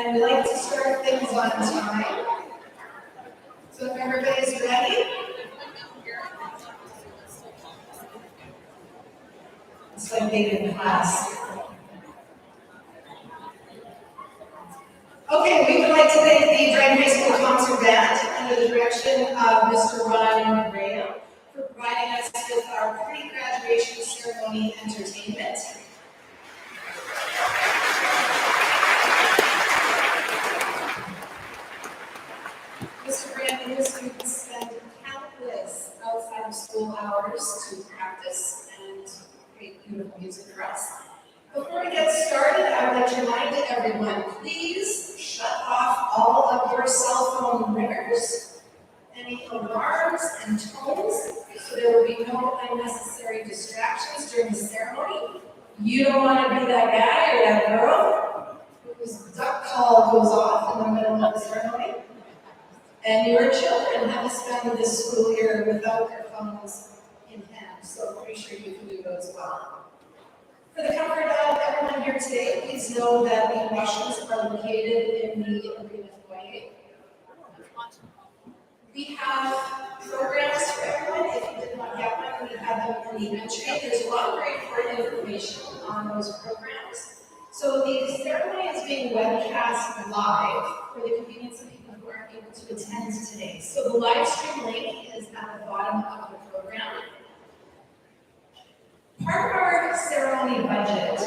and we like to start things on time. So if everybody's ready, it's like being in class. Okay, we would like to thank the Dryden High School Concert Band under the direction of Mr. Ron Graham for providing us with our pre-graduation ceremony entertainment. Mr. Graham and his students spend countless outside of school hours to practice and create beautiful music for us. Before we get started, I would like to remind everyone, please shut off all of your cell phone ringers, any alarms and tones, so there will be no unnecessary distractions during the ceremony. You don't want to be that guy or that girl whose duck call goes off in the middle of the ceremony. And your children have to spend this school year without their phones in hand, so I'm pretty sure you can do those well. For the comfort of everyone here today, please know that the washrooms are located in the arena foyer. We have programs for everyone. If you did not get one, we have them in the entry. There's a lot of very important information on those programs. So the ceremony is being webcast live for the convenience of people who aren't able to attend today. So the live stream link is at the bottom of the program. Part of our ceremony budget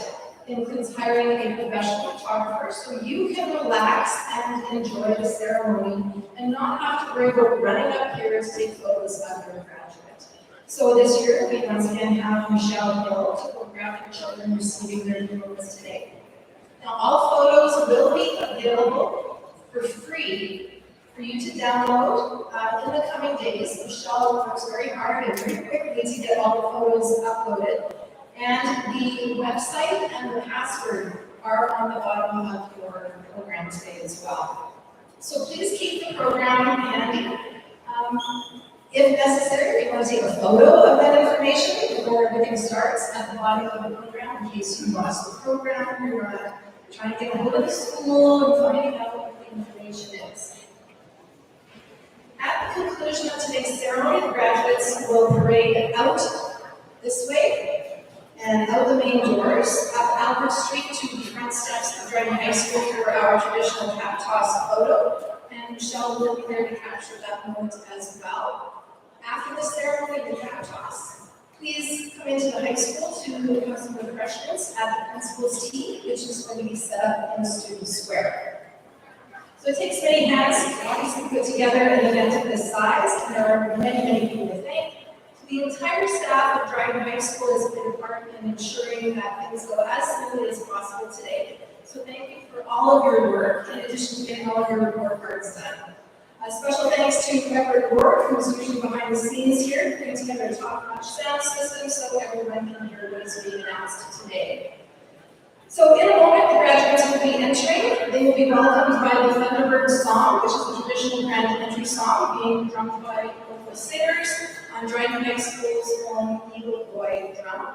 includes hiring a professional photographer so you can relax and enjoy the ceremony and not have to worry about running up here to take photos of your graduate. So this year, we once again have Michelle Hill to photograph your children receiving their diplomas today. Now, all photos will be available for free for you to download in the coming days. Michelle works very hard and very quickly to get all the photos uploaded. And the website and the password are on the bottom of your program today as well. So please keep the program handy. If necessary, if you want to take a photo of that information before everything starts at the bottom of the program, in case you lost the program, you're trying to get a hold of the school and finding out what the information is. At the conclusion of today's ceremony, the graduates will parade out this way and out the main doors up Albert Street to the front steps of Dryden High School for our traditional cap toss photo. And Michelle will be there to capture that moment as well. After the ceremony, the cap toss, please come into the high school to have some refreshments at the principal's tea, which is going to be set up in the student square. So it takes many hands to obviously put together an event of this size, and there are many, many people to thank. So the entire staff of Dryden High School has been a part in ensuring that things go as smoothly as possible today. So thank you for all of your work, in addition to getting all of your report cards done. A special thanks to Edward Rourke, who's usually behind the scenes here, putting together a top-notch sound system so everyone can hear what is being announced today. So in a moment, the graduates will be entering. They will be welcomed by the Thunderbird song, which is a traditional grand entry song being drummed by local singers on Dryden High School's own Eagle Boy drum.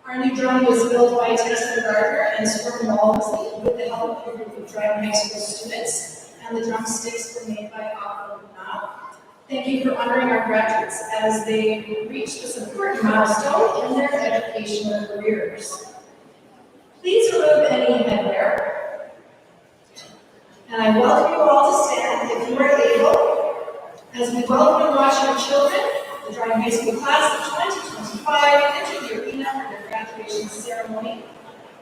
Our new drum was built by Tessa Gardner and Storm Walmsley with the help of a group of Dryden High School students, and the drumsticks were made by Aqua Now. Thank you for honoring our graduates as they reach this important milestone in their educational careers. Please remove any headwear. And I welcome you all to stand, if you are able, as we welcome and watch our children, the Dryden High School class of 2025, enter the arena for their graduation ceremony.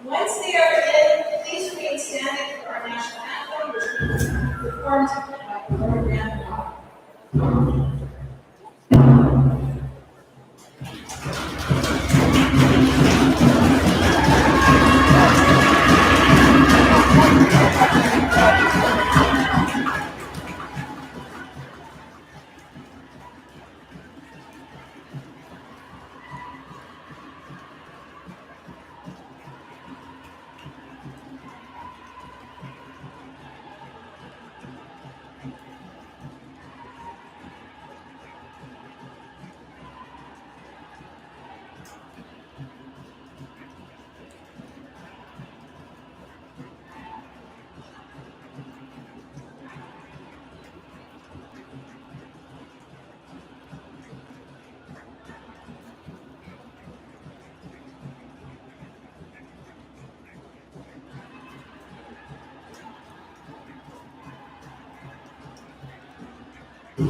Once they are in, please remain standing for our national anthem, which will be performed by Lauren Randolph. Okay,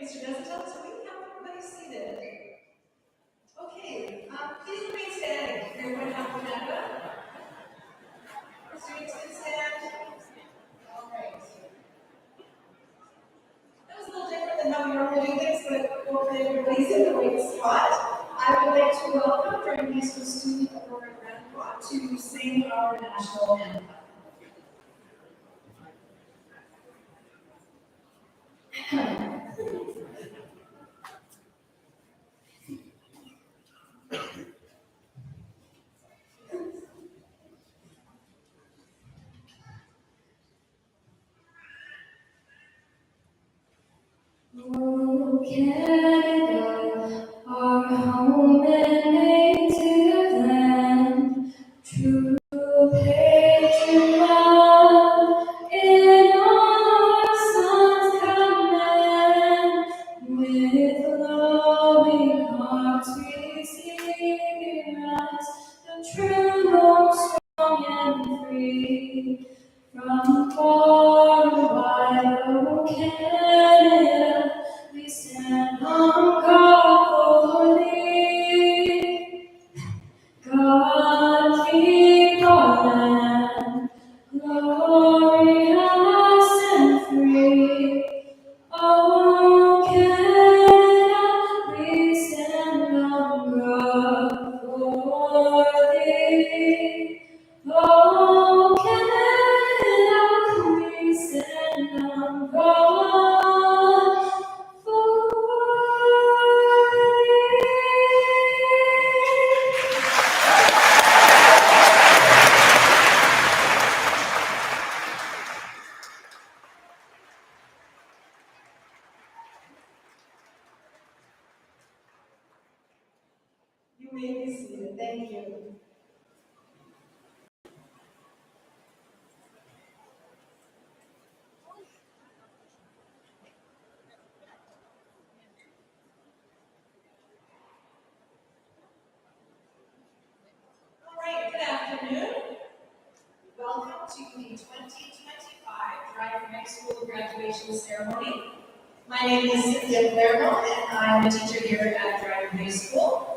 Mr. Desentell, so we have everybody seated. Okay, please remain standing. Everyone have the agenda. Students can stand. All right. That was a little different than how we normally do things, but hopefully everybody's in the right spot. I would like to welcome Driving High School student Aurora Grandpa to sing our national anthem. Oh, Canada, our home and native land, true glorious and free. Oh, cannot we stand on guard for thee? Oh, cannot we stand on guard for thee? You may be seated. Thank you. All right, good afternoon. Welcome to the 2025 Drive High School graduation ceremony. My name is Cynthia Palermo, and I'm a teacher here at Drive High School.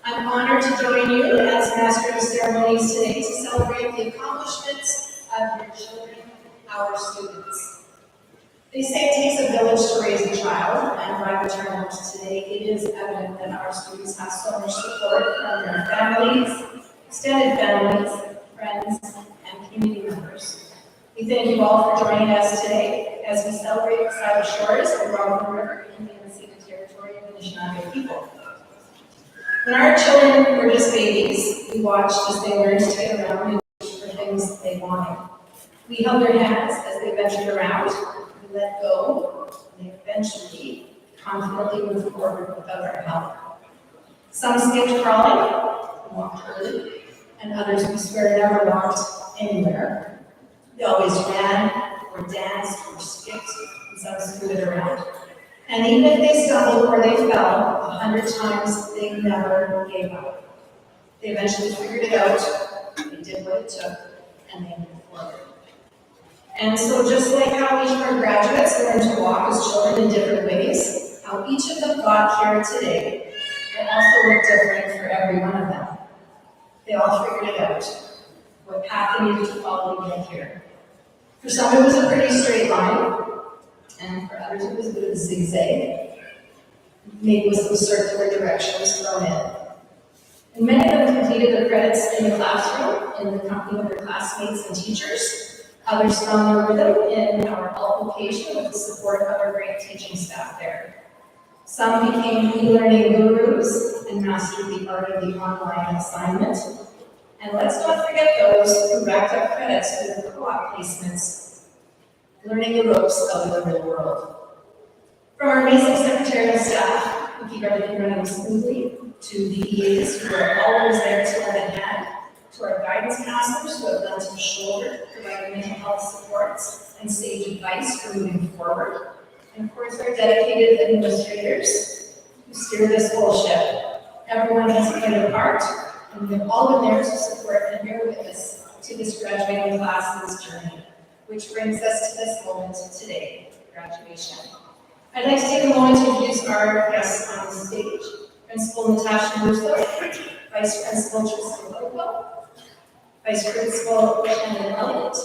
I'm honored to join you as Master of Ceremonies today to celebrate the accomplishments of your children, our students. They say it takes a village to raise a child, and by return home today, it is evident that our students have so much support from their families, extended families, friends, and community members. We thank you all for joining us today as we celebrate beside the shores of the Rockland River in the unceded territory of the Anishinaabe people. When our children were just babies, we watched as they learned to get around and reach for things they wanted. We held their hands as they ventured around, we let go, and they eventually confidently moved forward without our help. Some skipped crawling, and walked early, and others we swear never walked anywhere. They always ran, or danced, or skipped, and some scooted around. And even if they stumbled or they fell 100 times, they never gave up. They eventually figured it out, they did what it took, and they moved forward. And so just like how each of our graduates learned to walk as children in different ways, how each of them got here today, it also looked different for every one of them. They all figured it out, what path they needed to follow to get here. For some, it was a pretty straight line, and for others, it was a bit of a zigzag, maybe with some circular directions thrown in. And many of them completed their credits in the classroom, in the company of their classmates and teachers. Others found their rhythm in our alt location with the support of our great teaching staff there. Some became e-learning gurus and mastered the art of the online assignment. And let's not forget those who racked up credits for their co-op placements, learning the ropes of the real world. From our amazing secretarial staff, who keep everything running smoothly, to the EAs who are always there to lend a hand, to our guidance counselors who have lent a shoulder, providing mental health supports and sage advice for moving forward, and of course our dedicated administrators who steer this whole ship. Everyone has played a part, and we have all been there to support and bear witness to this graduating class's journey, which brings us to this moment today, graduation. I'd like to take a moment to introduce our guests on the stage. Principal Natasha Russo, Vice Principal Tristan Loco, Vice Principal Shannon Elliott.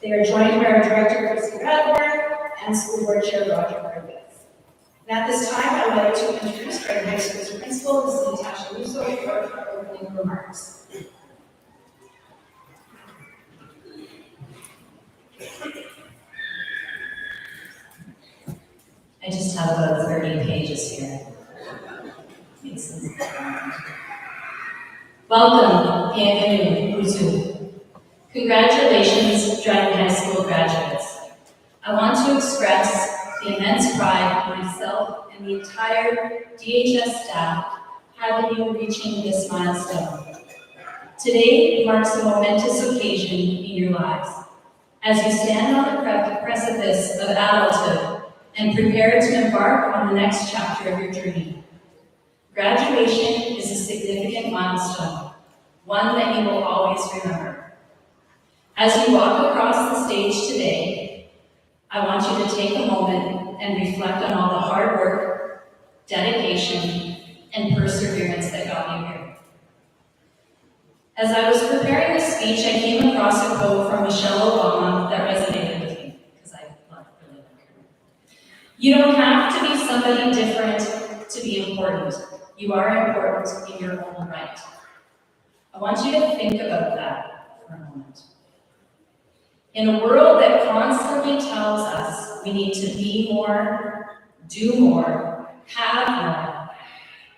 They are joined by our Director, Christy Radborn, and School Board Chair, Roger Griffith. And at this time, I would like to introduce our High School's Principal, Ms. Natasha Russo, for our opening remarks. I just have about 30 pages here. Welcome, bienvenue, Uzu. Congratulations, Dryden High School graduates. I want to express the immense pride myself and the entire DHS staff having you reaching this milestone. Today marks a momentous occasion in your lives as you stand on the precipice of adulthood and prepare to embark on the next chapter of your journey. Graduation is a significant milestone, one that you will always remember. As you walk across the stage today, I want you to take a moment and reflect on all the hard work, dedication, and perseverance that got you here. As I was preparing this speech, I came across a quote from Michelle Obama that resonated with me, because I really like her. You don't have to be somebody different to be important. You are important in your own right. I want you to think about that for a moment. In a world that constantly tells us we need to be more, do more, have more,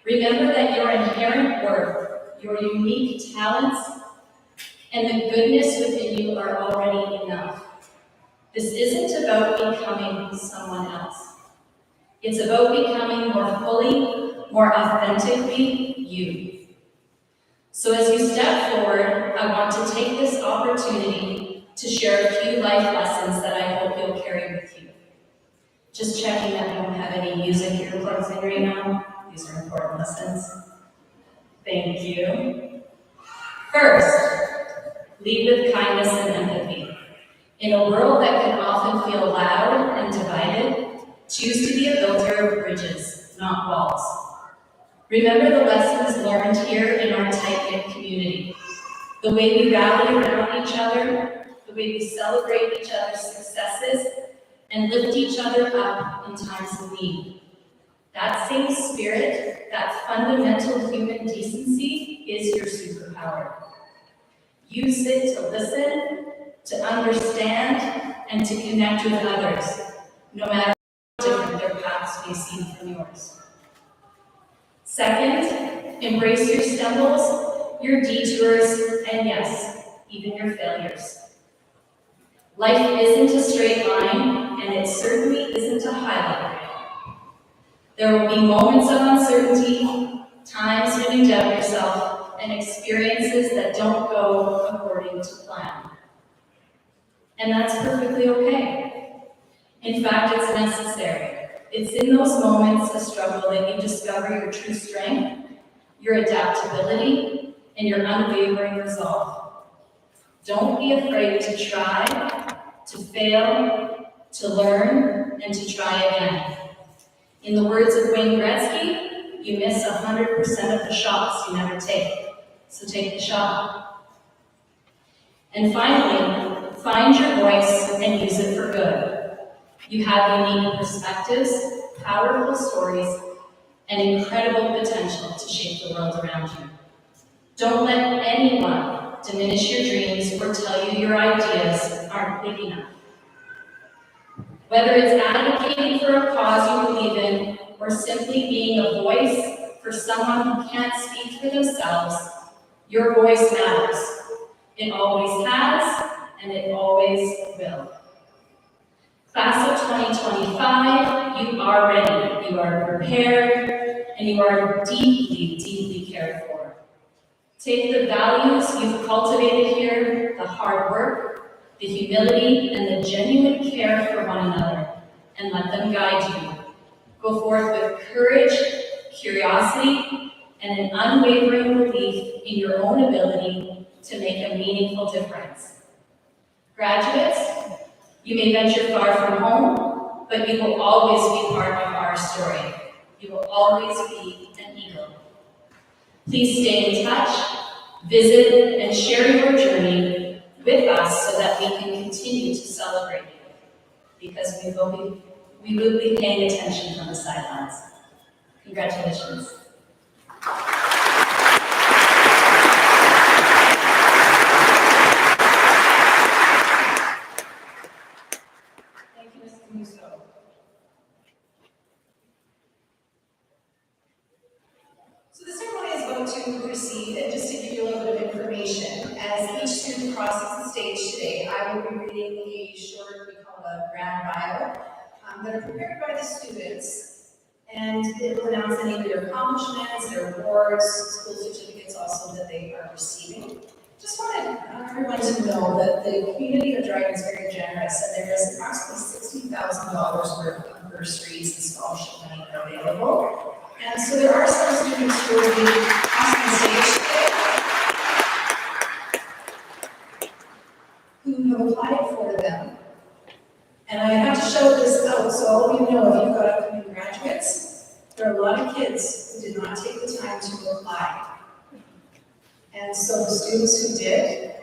remember that your inherent worth, your unique talents, and the goodness within you are already enough. This isn't about becoming someone else. It's about becoming more fully, more authentically you. So as you step forward, I want to take this opportunity to share a few life lessons that I hope you'll carry with you. Just checking that you don't have any music earplugs in right now. These are important lessons. Thank you. First, lead with kindness and empathy. In a world that can often feel loud and divided, choose to be a builder of bridges, not walls. Remember the lessons learned here in our tight-knit community. The way we rally around each other, the way we celebrate each other's successes, and lift each other up in times of need. That same spirit, that fundamental human decency is your superpower. Use it to listen, to understand, and to connect with others, no matter how different their paths may seem from yours. Second, embrace your stumbles, your detours, and yes, even your failures. Life isn't a straight line, and it certainly isn't a highlight reel. There will be moments of uncertainty, times when you doubt yourself, and experiences that don't go according to plan. And that's perfectly okay. In fact, it's necessary. It's in those moments of struggle that you discover your true strength, your adaptability, and your unwavering resolve. Don't be afraid to try, to fail, to learn, and to try again. In the words of Wayne Gretzky, you miss 100% of the shots you never take, so take the shot. And finally, find your voice and use it for good. You have unique perspectives, powerful stories, and incredible potential to shape the world around you. Don't let anyone diminish your dreams or tell you your ideas aren't big enough. Whether it's advocating for a cause you believe in or simply being a voice for someone who can't speak for themselves, your voice matters. It always has, and it always will. Class of 2025, you are ready, you are prepared, and you are deeply, deeply cared for. Take the values you've cultivated here, the hard work, the humility, and the genuine care for one another, and let them guide you. Go forth with courage, curiosity, and an unwavering belief in your own ability to make a meaningful difference. Graduates, you may venture far from home, but you will always be part of our story. You will always be an eagle. Please stay in touch, visit, and share your journey with us so that we can continue to celebrate you, because we will be paying attention from the sidelines. Congratulations. So the ceremony is about to proceed, and just to give you a little bit of information, as each student crosses the stage today, I will be reading a short, we call a grad bio, that are prepared by the students, and it will announce any of their accomplishments, their awards, school certificates also that they are receiving. Just wanted everyone to know that the community of Dryden is very generous, and there is approximately $60,000 worth of bursaries and scholarship money that are available. And so there are some students who will be crossing the stage today who have applied for them. And I have to show this out so all of you know, if you've got upcoming graduates, there are a lot of kids who did not take the time to apply. And so the students who did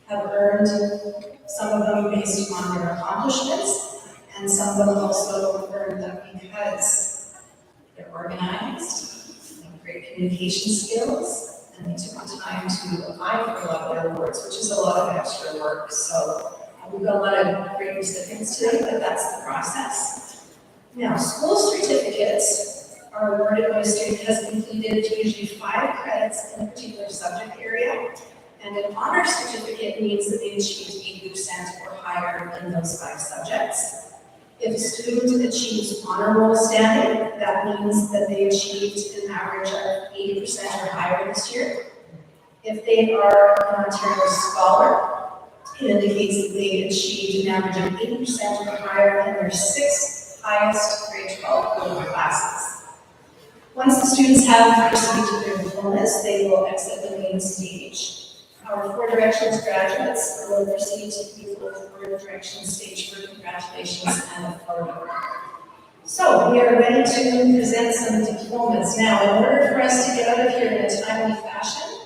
have earned some of them based on their accomplishments, and some of them also earned them because they're organized, they have great communication skills, and they took the time to apply for a lot of their awards, which is a lot of extra work. So we've got a lot of great recipients today, but that's the process. Now, school certificates are awarded when a student has completed usually 5 credits in a particular subject area, and an honor certificate means that they achieved 80% or higher in those 5 subjects. If a student achieves honor roll standing, that means that they achieved an average of 80% or higher this year. If they are an Ontario Scholar, it indicates that they achieved an average of 80% or higher in their 6 highest grade 12 global classes. Once the students have received their diplomas, they will exit the main stage. Our 4 Directions graduates will proceed to the 4 Directions stage for congratulations and a photo. So we are ready to present some diplomas. Now, in order for us to get out of here in a timely fashion,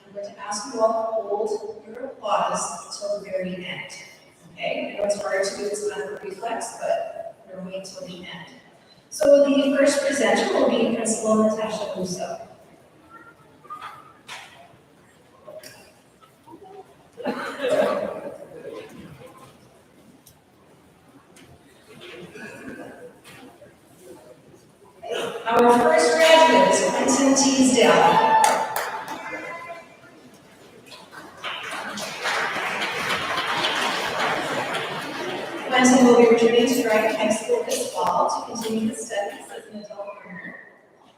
I'm going to ask you all to hold your applause until the very end. Okay? I know it's hard to do this kind of reflex, but we're going to wait until the end. So the first presenter will be Principal Natasha Russo. Our first graduate is Quentin Teasdale. Quentin will be returning to Dragon High School this fall to continue his studies as an adult learner.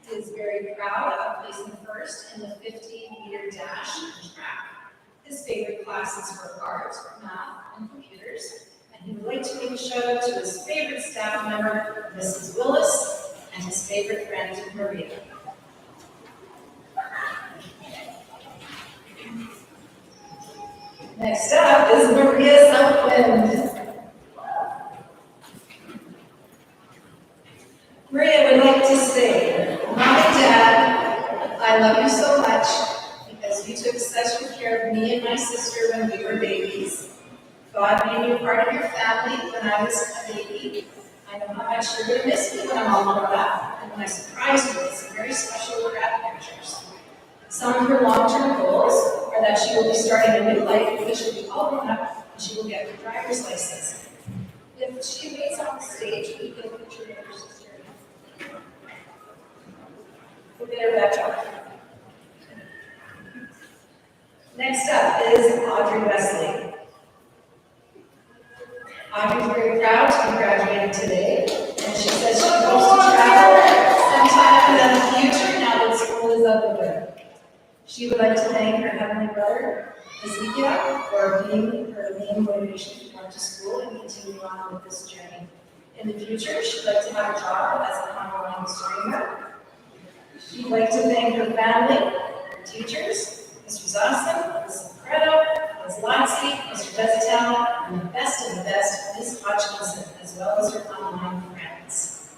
He is very proud of placing first in the 50-meter dash and track. His favorite classes were art, math, and computers, and he would like to make a shout out to his favorite staff member, Mrs. Willis, and his favorite friend, Maria. Next up is Maria Southwind. Maria would like to say, Mom and Dad, I love you so much because you took such good care of me and my sister when we were babies. God made you part of your family when I was a baby. I know how much you're going to miss me when I'm all grown up, and when I surprise you with some very special grad pictures. Some of her long-term goals are that she will be starting a new life because she'll be all grown up and she will get her driver's license. If she waits on the stage, we can picture of her sister. We'll get her back up. Next up is Audrey Wesley. Audrey's very proud to be graduating today, and she says she hopes to travel sometime in the future now that school is up with her. She would like to thank her heavenly brother, Ezekiel, for being her main motivation to come to school and continue on with this journey. In the future, she'd like to have a job as an online streamer. She'd like to thank her family, her teachers, Mr. Zawson, Ms. Fredo, Ms. Lotzi, Mr. Desitel, and the best of the best, Ms. Hodgkinson, as well as her online friends.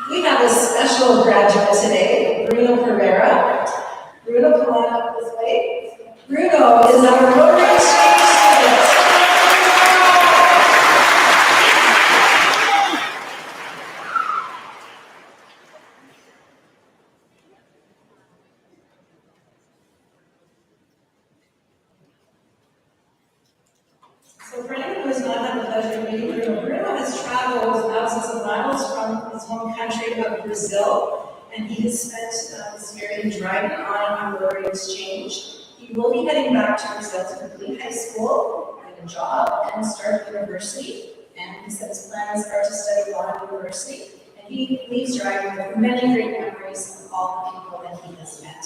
We have a special graduate today, Bruno Pereira. Bruno, come on up this way. Bruno is our Rotary Exchange student. So for anyone who has not had the pleasure of meeting Bruno, Bruno has traveled thousands of miles from his home country of Brazil, and he has spent this year in driving on a Rotary Exchange. He will be heading back to Brazil to complete high school, get a job, and start university. And he said his plans are to study law at university, and he leaves driving with many great memories of all the people that he has met.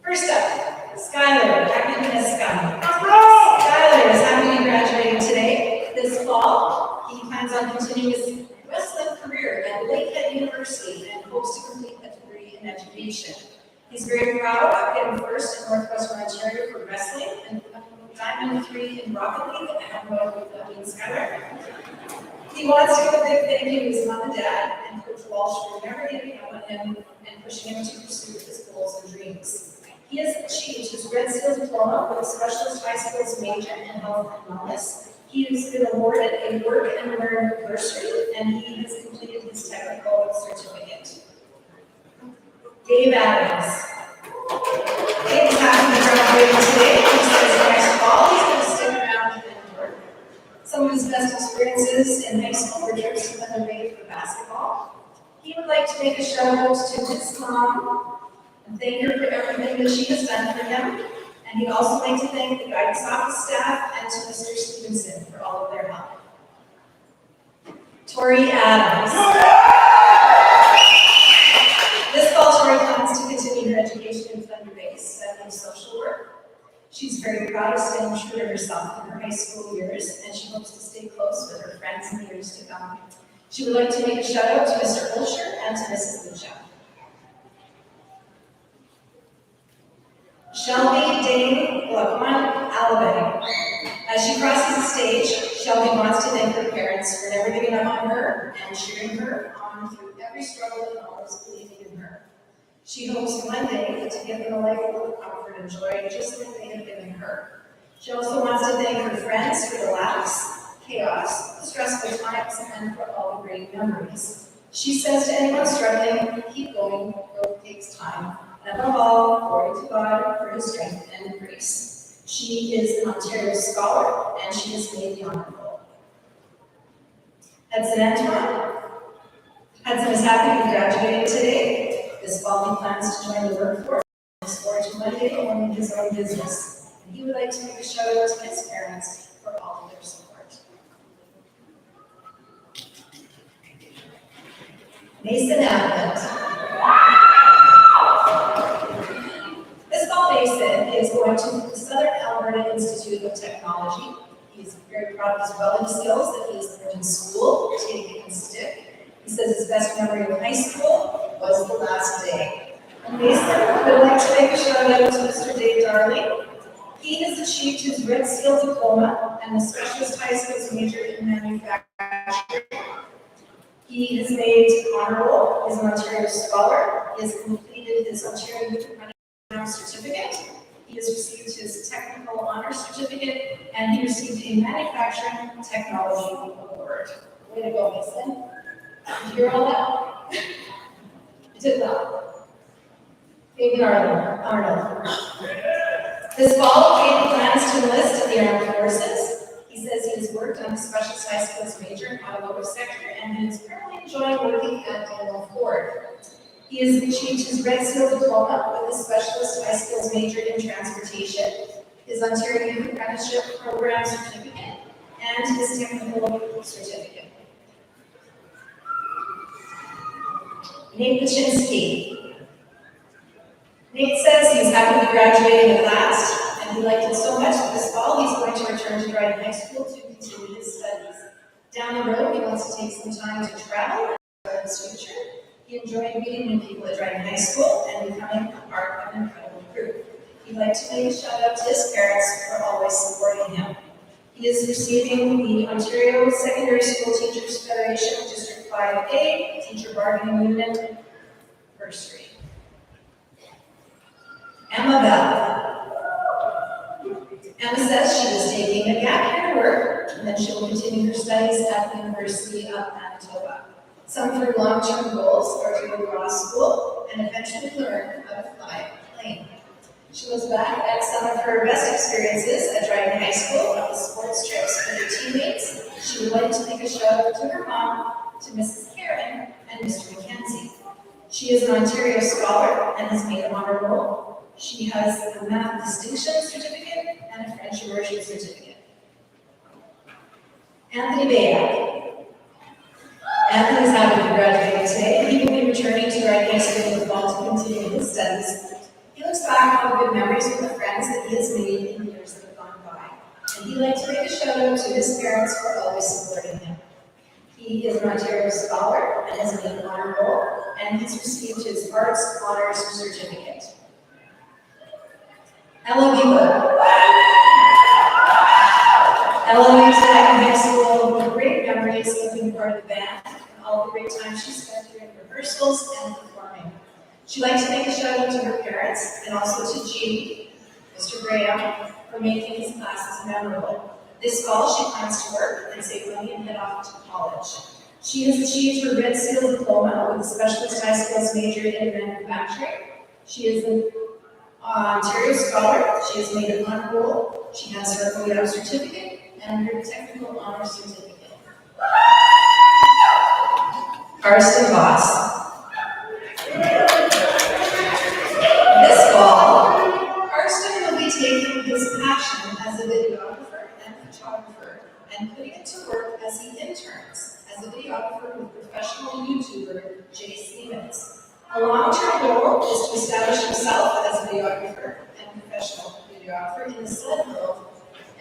First up, Skylar, Jacqueline Skylar. Skylar is happy to be graduating today. This fall, he plans on continuing his wrestling career at Lakehead University and hopes to complete a degree in education. He's very proud of getting first in Northwestern Ontario for wrestling and Diamond 3 in Rocket League. I don't know what that means, Skylar. He wants to give a big thank you to his mom and dad and Coach Walsh for never giving up on him and pushing him to pursue his goals and dreams. He has achieved his Red Seal diploma with a specialist high skills major in health and wellness. He has been awarded a work and learn bursary, and he has completed his technical certificate. Dave Adams. Dave is happy to graduate today. He says next fall he's going to stick around and work. Some of his best experiences in high school were trips to Monterey for basketball. He would like to make a shout out to his mom and thank her for everything that she has done for him. And he'd also like to thank the guidance office staff and to Mr. Stevenson for all of their help. Tori Adams. This fall, Tori plans to continue her education in Thunder-based studying social work. She's very proud of staying true to herself in her high school years, and she hopes to stay close with her friends in the years to come. She would like to make a shout out to Mr. Olsher and to Mrs. Lucia. Shelby Dane Lacon Alabama. As she crosses the stage, Shelby wants to thank her parents for never giving up on her and cheering her on through every struggle and always believing in her. She hopes one day to give them a life full of comfort and joy, just like they have given her. She also wants to thank her friends for the laughs, chaos, the stressful times, and for all the great memories. She says to anyone struggling, keep going, growth takes time. And above all, glory to God for his strength and grace. She is an Ontario scholar, and she has made the honor roll. Hudson Antoine. Hudson is happy to be graduating today. This fall he plans to join the workforce and look forward to one day owning his own business. And he would like to make a shout out to his parents for all of their support. Mason Abbott. This fall, Mason is going to the Southern Alberta Institute of Technology. He's very proud of his welding skills that he has learned in school, TIG and stick. He says his best memory of high school was the last day. And Mason would like to make a shout out to Mr. Dave Darling. He has achieved his Red Seal diploma and a specialist high skills major in manufacturing. He has made honor roll, is an Ontario scholar. He has completed his Ontario Youth Apprentice certificate. He has received his technical honor certificate, and he received a manufacturing technology award. Way to go, Mason. Did you hear all that? I did not. David Arnold. This fall, David plans to enlist in the armed forces. He says he has worked on a specialist high skills major in automotive sector, and he is currently enjoying working at General Ford. He has achieved his Red Seal diploma with a specialist high skills major in transportation, his Ontario Youth Apprenticeship Program certificate, and his technical certificate. Nate Paczynski. Nate says he's happy to be graduating at last, and he liked it so much that this fall he's going to return to Dryden High School to continue his studies. Down the road, he wants to take some time to travel and enjoy his future. He enjoyed meeting new people at Dryden High School and becoming part of an incredible group. He'd like to make a shout out to his parents for always supporting him. He is receiving the Ontario Secondary School Teachers Federation District 5A Teacher Bargaining Unit bursary. Emma Bell. Emma says she is taking a gap year to work, and then she will continue her studies at the University of Manitoba. Some of her long-term goals are to go to law school and eventually learn how to fly a plane. She looks back at some of her best experiences at Dryden High School on the sports trips with her teammates. She would like to make a shout out to her mom, to Mrs. Karen, and Mr. Mackenzie. She is an Ontario scholar and has made an honor roll. She has a math distinction certificate and a French immersion certificate. Anthony Bayak. Anthony is happy to graduate today. He will be returning to Dryden High School in the fall to continue his studies. He looks back on good memories with the friends that he has made in the years that have gone by. And he'd like to make a shout out to his parents for always supporting him. He is an Ontario scholar and has made an honor roll, and he's received his Arts Honors Certificate. Ella Weaver. memories of being part of the band and all the great time she spent during rehearsals and performing. She'd like to make a shout out to her parents and also to G, Mr. Graham, for making his classes memorable. This fall, she plans to work and save money and head off to college. She has achieved her Red Seal diploma with a specialist high skills major in manufacturing. She is an Ontario scholar. She has made an honor roll. She has her OEM certificate and her technical honor certificate. Karsten Voss. This fall, Karsten will be taking his passion as a videographer and photographer and putting it to work as he interns as a videographer with professional YouTuber Jay Siemens. A long-term goal is to establish himself as a videographer and professional videographer in the sled world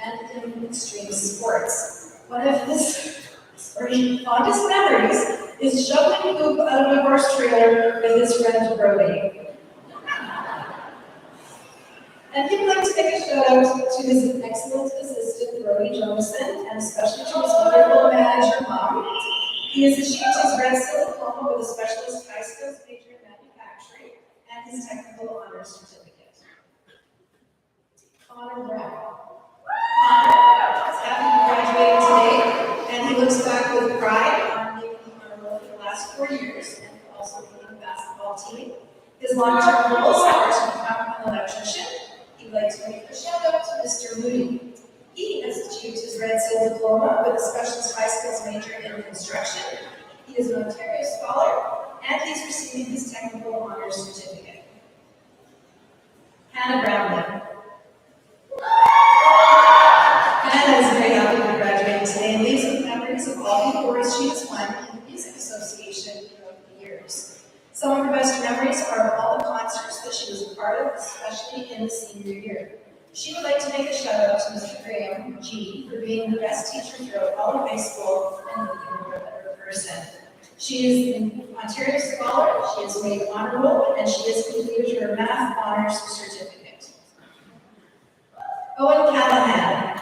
and in extreme sports. One of his fondest memories is shoveling poop out of a horse trailer with his friend Brody. And he'd like to make a shout out to his excellent assistant, Brody Jonason, and especially to his wonderful manager, Mom. He has achieved his Red Seal diploma with a specialist high skills major in manufacturing and his technical honor certificate. Connor Brown. Connor is happy to be graduating today, and he looks back with pride on making the honor roll for the last 4 years and also leading the basketball team. His long-term goals are to become an electrician. He'd like to make a shout out to Mr. Moody. He has achieved his Red Seal diploma with a specialist high skills major in construction. He is an Ontario scholar, and he's receiving his technical honors certificate. Hannah Brownlee. Hannah is very happy to be graduating today and leaves with memories of all the awards she has won in the Music Association throughout the years. Some of her best memories are of all the concerts that she was a part of, especially in the senior year. She would like to make a shout out to Mr. Graham G for being the best teacher throughout all of high school and making her a better person. She is an Ontario scholar, she has made honor roll, and she has completed her math honors certificate. Owen Callahan.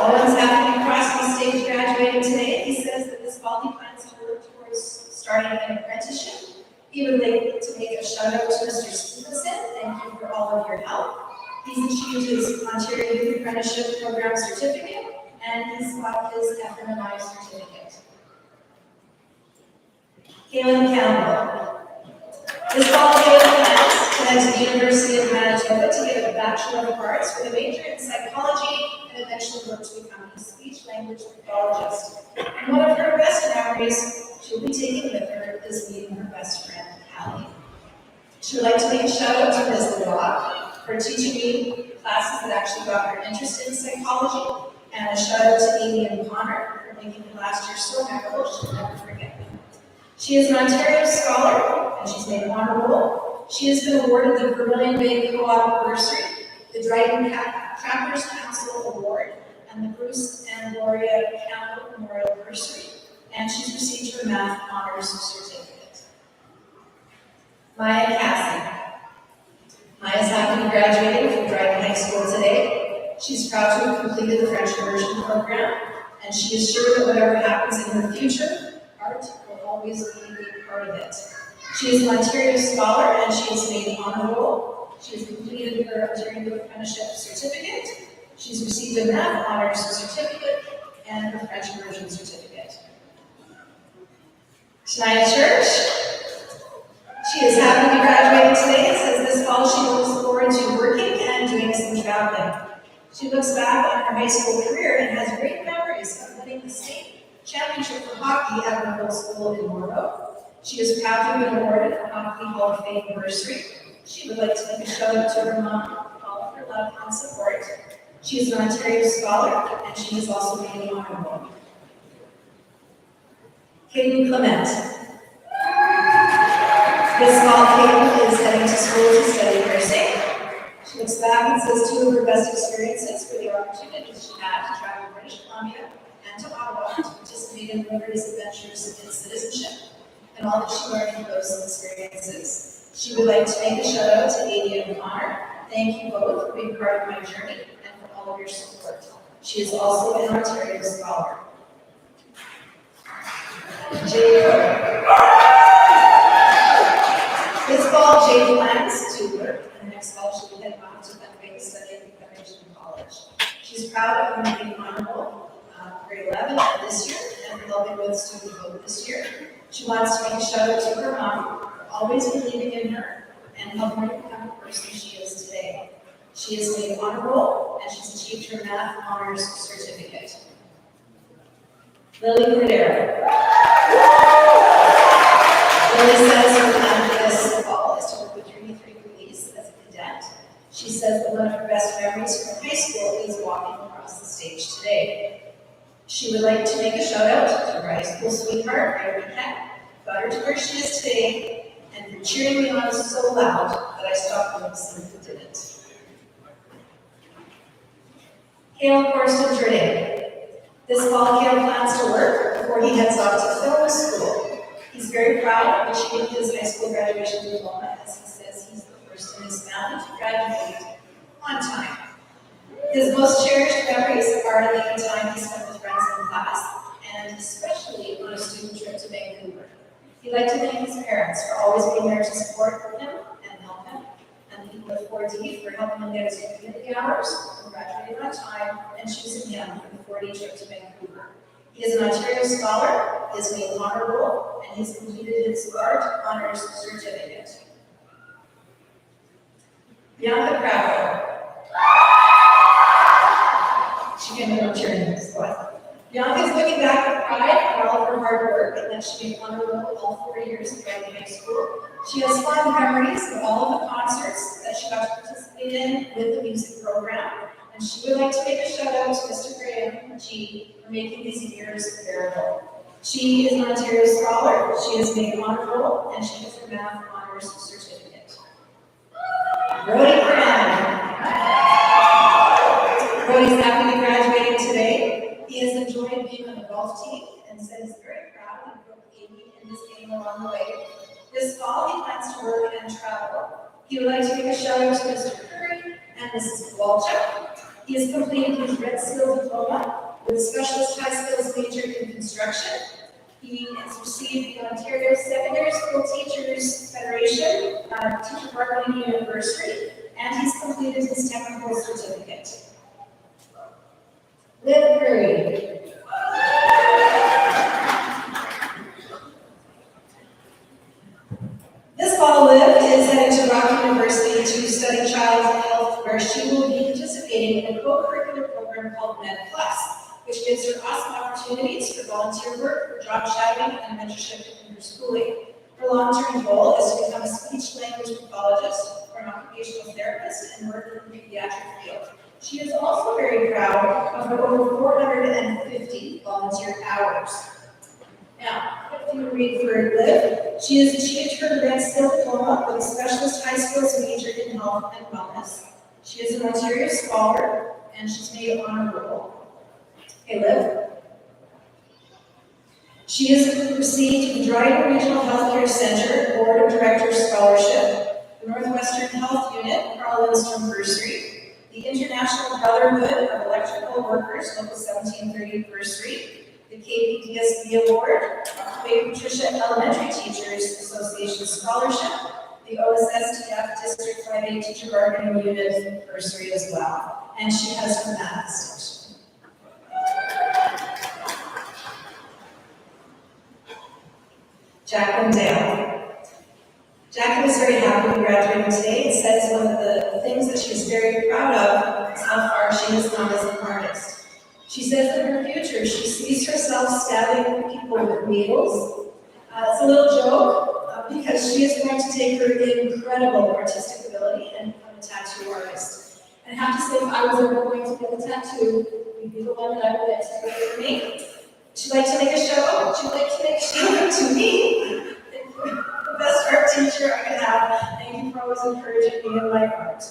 Owen's happy to be crossing the stage graduating today. He says that this fall he plans to work towards starting an apprenticeship. He would like to make a shout out to Mr. Stevenson. Thank you for all of your help. He's achieved his Ontario Youth Apprenticeship Program certificate and he's got his FMNI certificate. Kaylin Campbell. This fall, Kaylin plans to head to the University of Manitoba to get a Bachelor of Arts with a major in psychology and eventually work to become a speech-language pathologist. And one of her best memories she'll be taking with her is meeting her best friend, Callie. She would like to make a shout out to Ms. LeBlanc for teaching me classes that actually got her interested in psychology, and a shout out to Amy and Connor for making the last year so memorable she'll never forget them. She is an Ontario scholar, and she's made an honor roll. She has been awarded the Vermilion Bay Co-op Bursary, the Dryden Trappers Council Award, and the Bruce and Gloria Campbell Memorial Bursary, and she's received her math honors certificate. Maya Cassie. Maya's happy to be graduating from Dryden High School today. She's proud to have completed the French immersion program, and she is sure that whatever happens in her future, art will always be a big part of it. She is an Ontario scholar, and she has made an honor roll. She has completed her Ontario Apprenticeship certificate. She's received a math honors certificate and her French immersion certificate. Shania Church. She is happy to be graduating today and says this fall she looks forward to working and doing some traveling. She looks back on her high school career and has great memories of winning the state championship for hockey at her middle school in Morrow. She is proud to have been awarded a Hockey Hall of Fame bursary. She would like to make a shout out to her mom for all of her love and support. She is an Ontario scholar and she is also made an honor roll. Katie Clement. This fall, Katie is heading to school to study nursing. She looks back and says two of her best experiences were the opportunities she had to travel to British Columbia and to Ottawa to participate in Liberty's adventures in citizenship and all that she learned from those experiences. She would like to make a shout out to Amy and Connor. Thank you both for being part of my journey and for all of your support. She is also an Ontario scholar. Jade. This fall, Jade plans to work, and the next fall she'll be heading off to Pennsylvania studying preparation in college. She's proud of being honorable grade 11 this year and helping with student vote this year. She wants to make a shout out to her mom for always believing in her and helping her become the person she is today. She is made honor roll and she's achieved her math honors certificate. Lily Cordero. Lily says her plan for this fall is to work with 33 Police as a cadet. She says that one of her best memories from high school is walking across the stage today. She would like to make a shout out to her high school sweetheart, Mary Heck, got her to where she is today, and for cheering me on so loud that I stopped noticing who didn't. Cale Corson Jordan. This fall, Cale plans to work before he heads off to film school. He's very proud of achieving his high school graduation diploma, as he says he's the first in his family to graduate on time. His most cherished memories are the time he spent with friends in class, and especially on a student trip to Vancouver. He'd like to thank his parents for always being there to support him and help him, and the people at 4D for helping him get his community hours, for graduating on time, and choosing him for the 4D trip to Vancouver. He is an Ontario Scholar, he is made honor roll, and he's completed his art honors certificate. Bianca Crowder. She can go turn this one. Bianca is looking back with pride on all of her hard work and that she made honor roll all 4 years of Grad high school. She has fond memories of all of the concerts that she got to participate in with the music program, and she would like to make a shout out to Mr. Graham G for making these years bearable. She is an Ontario Scholar, she has made honor roll, and she has her math honors certificate. Brody Graham. Brody's happy to be graduating today. He has enjoyed being on the golf team and said he's very proud he broke 80 in his game along the way. This fall, he plans to work and travel. He would like to make a shout out to Mr. Curry and Mrs. Walchuk. He has completed his Red Seal Diploma with a specialist high skills major in construction. He has received the Ontario Secondary School Teachers Federation Teacher Bargaining Unit Bursary, and he's completed his technical certificate. Liv Curry. This fall, Liv is heading to Rock University to study child health, where she will be participating in a co-curricular program called Med Plus, which gives her awesome opportunities for volunteer work, job shadowing, and mentorship in her schooling. Her long-term goal is to become a speech-language pathologist or an occupational therapist and work in the pediatric field. She is also very proud of her over 450 volunteer hours. Now, if you read for Liv, she has achieved her Red Seal Diploma with a specialist high skills major in health and wellness. She is an Ontario Scholar, and she's made honor roll. Hey, Liv. She has received the Dryden Regional Healthcare Center Board of Directors Scholarship, the Northwestern Health Unit, Carl Lindstrom Bursary, the International Brotherhood of Electrical Workers, Local 1730 Bursary, the KPDSB Award, Quaker Patricia Elementary Teachers Association Scholarship, the OSSTF District 5A Teacher Bargaining Unit Bursary as well, and she has her math section. Jacqueline Dale. Jacqueline is very happy to be graduating today and says one of the things that she's very proud of is how far she has come as an artist. She says in her future she sees herself stabbing people with needles. It's a little joke because she is going to take her incredible artistic ability and become a tattoo artist. And I have to say, if I was ever going to get a tattoo, you'd be the one that I would get to do it for me. She'd like to make a shout out. She'd like to make a shout out to me. The best art teacher I could have. Thank you for always encouraging me in my art.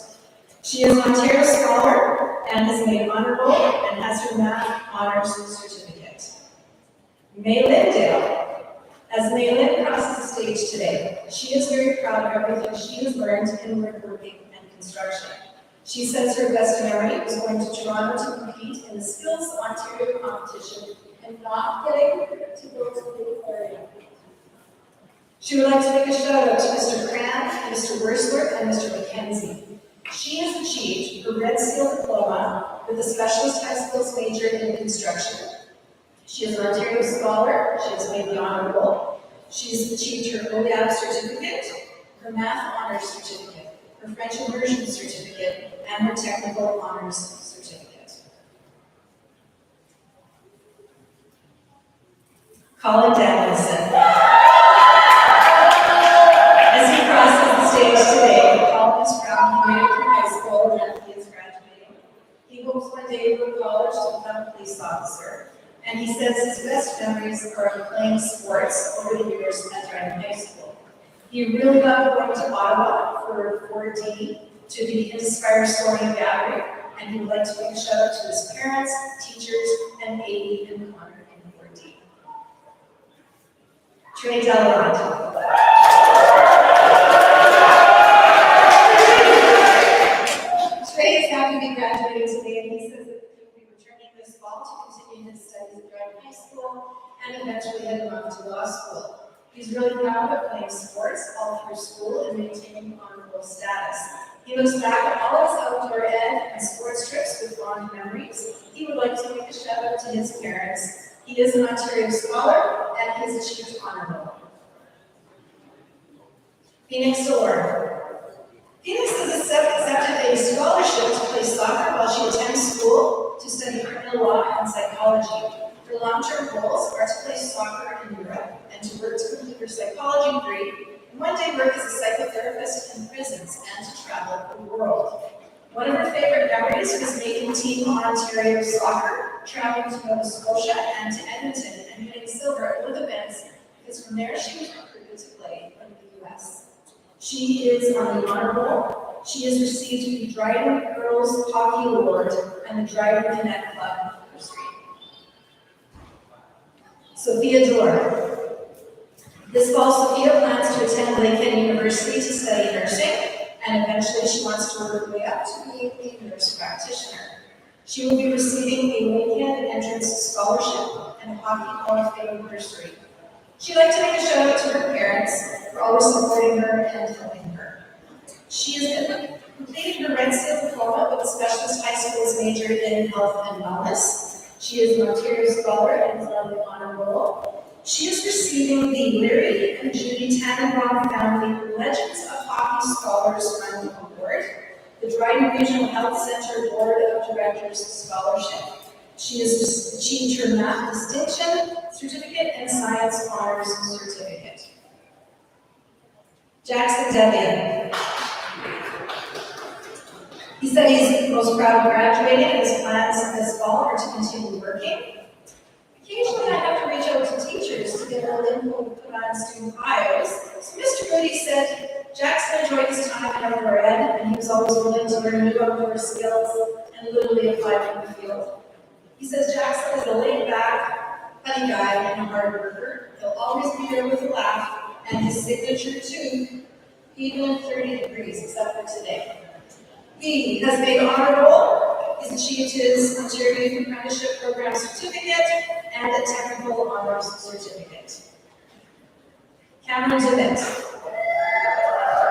She is an Ontario Scholar and has made honor roll and has her math honors certificate. May Lindale. As May Lynn crosses the stage today, she is very proud of everything she has learned in woodworking and construction. She says her best memory was going to Toronto to compete in the Skills Ontario competition and not getting to go to the aquarium. She would like to make a shout out to Mr. Cran, Mr. Wursler, and Mr. McKenzie. She has achieved her Red Seal diploma with a specialist high skills major in construction. She is an Ontario Scholar. She has made the honor roll. She has achieved her OEAB certificate, her Math Honors certificate, her French Immersion certificate, and her Technical Honors certificate. Colin Danielson. As he crosses the stage today, Colin is proud he made it through high school and he is graduating. He hopes one day to go to college to become a police officer, and he says his best memories are of playing sports over the years at Dryden High School. He really loved going to Ottawa for 4D to the Inspire Story Gathering, and he would like to make a shout out to his parents, teachers, and AD and Connor in 4D. Trey Delarant. Trey is happy to be graduating today, and he says that he will be returning this fall to continue his studies at Dryden High School and eventually heading on to law school. He's really proud of playing sports all through school and maintaining honorable status. He looks back at all his outdoor ed and sports trips with fond memories. He would like to make a shout out to his parents. He is an Ontario Scholar and he has achieved honor roll. Phoenix Delore. Phoenix has accepted a scholarship to play soccer while she attends school to study criminal law and psychology. Her long-term goals are to play soccer in Europe and to work to complete her psychology degree, and one day work as a psychotherapist in prisons and to travel the world. One of her favorite memories was making Team Ontario soccer, traveling to Nova Scotia and to Edmonton and winning silver at both events, because from there she was recruited to play in the US. She is on the honor roll. She has received the Dryden Girls Hockey Award and the Dryden Connect Club Bursary. Sophia Dore. This fall, Sophia plans to attend Lakehead University to study nursing, and eventually she wants to work her way up to being a nurse practitioner. She will be receiving a Lakehead Entrance Scholarship and a Hockey Hall of Fame bursary. She'd like to make a shout out to her parents for always supporting her and helping her. She has completed her Red Seal diploma with a specialist high schools major in health and wellness. She is an Ontario Scholar and is on the honor roll. She is receiving the Larry and Judy Tannenbaum Family Legends of Hockey Scholars Fund Award, the Dryden Regional Health Center Board of Directors Scholarship. She has achieved her Math Distinction Certificate and Science Honors Certificate. Jackson Debian. He said he's most proud of graduating, and his plans this fall are to continue working. Occasionally I have to reach out to teachers to get a little input put on student bios. So Mr. Goody said Jackson enjoyed his time in outdoor ed, and he was always willing to learn new outdoor skills and literally apply them in the field. He says Jackson is a laid-back, funny guy and a hard worker. He'll always be there with a laugh, and his signature too, even in 30 degrees, except for today. He has made honor roll. He's achieved his Ontario Youth Apprenticeship Program certificate and a Technical Honors certificate. Cameron DeWitt.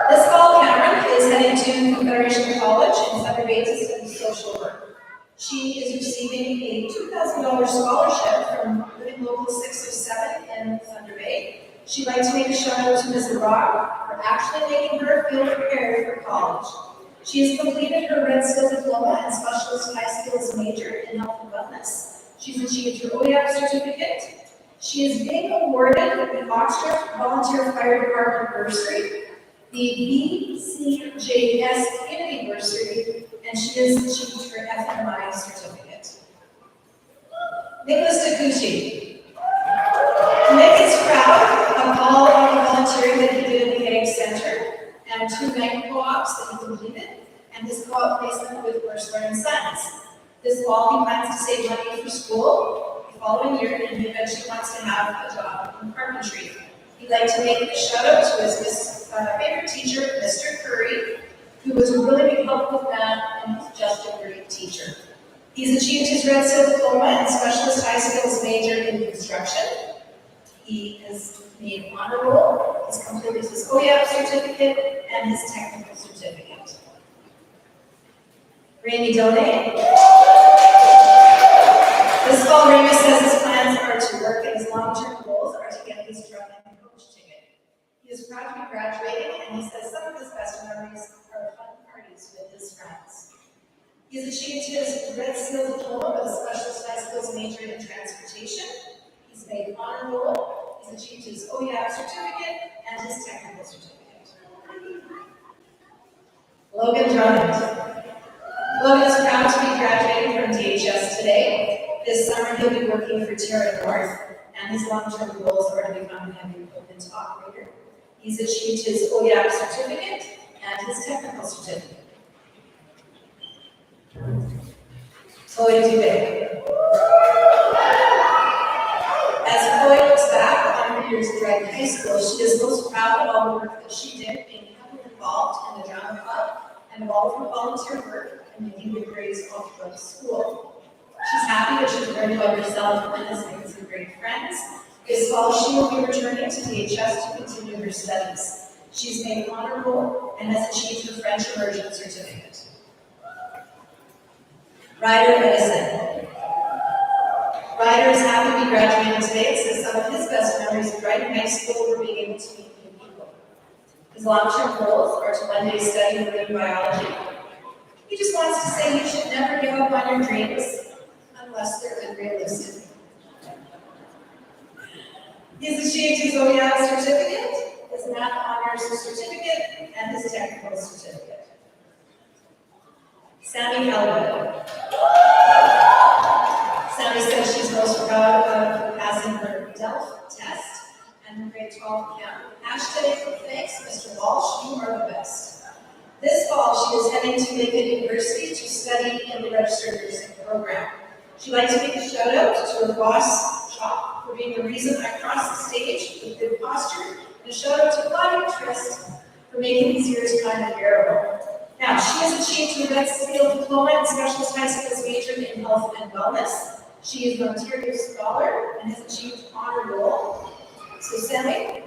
This fall, Cameron is heading to Confederation College in Thunder Bay to study social work. She is receiving a $2,000 scholarship from Living Local 607 in Thunder Bay. She'd like to make a shout out to Ms. Rock for actually making her feel prepared for college. She has completed her Red Seal diploma and specialist high skills major in health and wellness. She's achieved her OEAB certificate. She is being awarded the Oxford Volunteer Fire Department bursary, the BCJS Community bursary, and she has achieved her FMI certificate. Nicholas Takuchi. Nick is proud of all of the volunteering that he did at the Egg Center and 2 night co-ops that he completed, and his co-op placement with Wursler and Sons. This fall, he plans to save money for school the following year, and he eventually wants to have a job in carpentry. He'd like to make a shout out to his favorite teacher, Mr. Curry, who was a really big help with math and was just a great teacher. He's achieved his Red Seal diploma and specialist high skills major in construction. He has made honor roll, he's completed his OEP certificate, and his technical certificate. Randy Donay. This fall, Ramy says his plans are to work and his long-term goals are to get his drum and coach ticket. He is proud to be graduating, and he says some of his best memories are fun parties with his friends. He has achieved his Red Seal diploma with a specialist high skills major in transportation. He's made honor roll. He's achieved his OEP certificate and his technical certificate. Logan Drummond. Logan is proud to be graduating from DHS today. This summer he'll be working for Terra North, and his long-term goals are to become a heavy equipment operator. He's achieved his OEP certificate and his technical certificate. Chloe Dubé. As Chloe looks back on her years at Dragon High School, she is most proud of all the work that she did, being heavily involved in the drama club and of all of her volunteer work and making good grades all throughout school. She's happy that she's learned about herself and has made some great friends. This fall, she will be returning to DHS to continue her studies. She's made honor roll and has achieved her French immersion certificate. Ryder Edison. Ryder is happy to be graduating today and says some of his best memories of Dragon High School were being able to meet new people. His long-term goals are to one day study marine biology. He just wants to say you should never give up on your dreams unless they're unrealistic. He's achieved his OEP certificate, his math honors certificate, and his technical certificate. Sammy Elwood. Sammy says she's most proud of passing her DELF test and her grade 12 camp. Hashtag thanks, Mr. Walsh, you are the best. This fall, she is heading to Lincoln University to study in the registered nursing program. She'd like to make a shout out to her boss, Chop, for being the reason I crossed the stage with good posture, and a shout out to Claudia Trist for making these years kind of bearable. Now, she has achieved her Red Seal diploma and specialist high skills major in health and wellness. She is an Ontario scholar and has achieved honor roll. So, Sammy,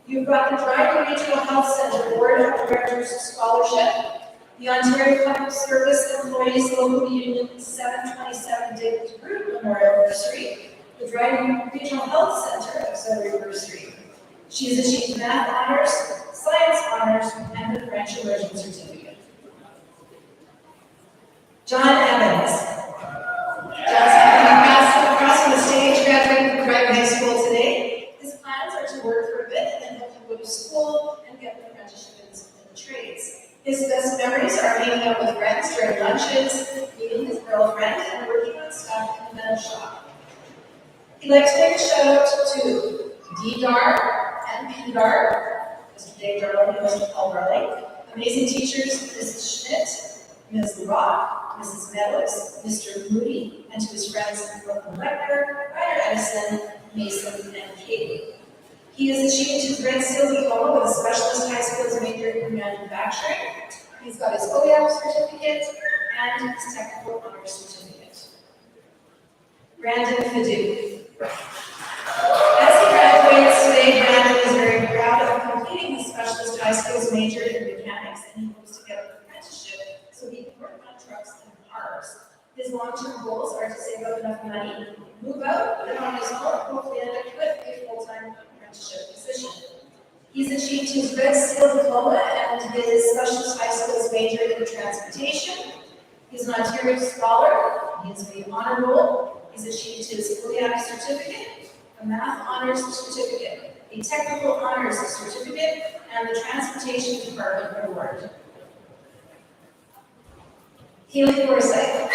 you've got the Dryden Regional Health Centre Board of Directors Scholarship, the Ontario Public Service Employees Local Union 727 David Group Memorial Bursary, the Dryden Regional Health Centre Auxiliary Bursary. She has achieved math honors, science honors, and her French immersion certificate. John Evans. John's across from the stage, graduating from Dragon High School today. His plans are to work for a bit and then he'll go to school and get an apprenticeship in the trades. His best memories are hanging out with friends during lunches, meeting his girlfriend, and working on stuff in the metal shop. He'd like to make a shout out to D-Dar and P-Dar, Mr. Dave Darling and Mr. Paul Darling, amazing teachers, Mrs. Schmidt, Ms. Rock, Mrs. Meadows, Mr. Moody, and to his friends Brooklyn Wegner, Ryder Edison, Mason, and Katie. He has achieved his Red Seal diploma with a specialist high skills major in manufacturing. He's got his OEP certificate and his technical honors certificate. Brandon Fadu. As he graduates today, Brandon is very proud of completing his specialist high skills major in mechanics, and he hopes to get an apprenticeship so he can work on trucks and cars. His long-term goals are to save up enough money, move out, live on his own, and hopefully end up with a full-time apprenticeship position. He's achieved his Red Seal diploma and his specialist high skills major in transportation. He's an Ontario scholar. He has made honor roll. He's achieved his OEP certificate, a math honors certificate, a technical honors certificate, and the transportation department award. Kaylee Forsyth.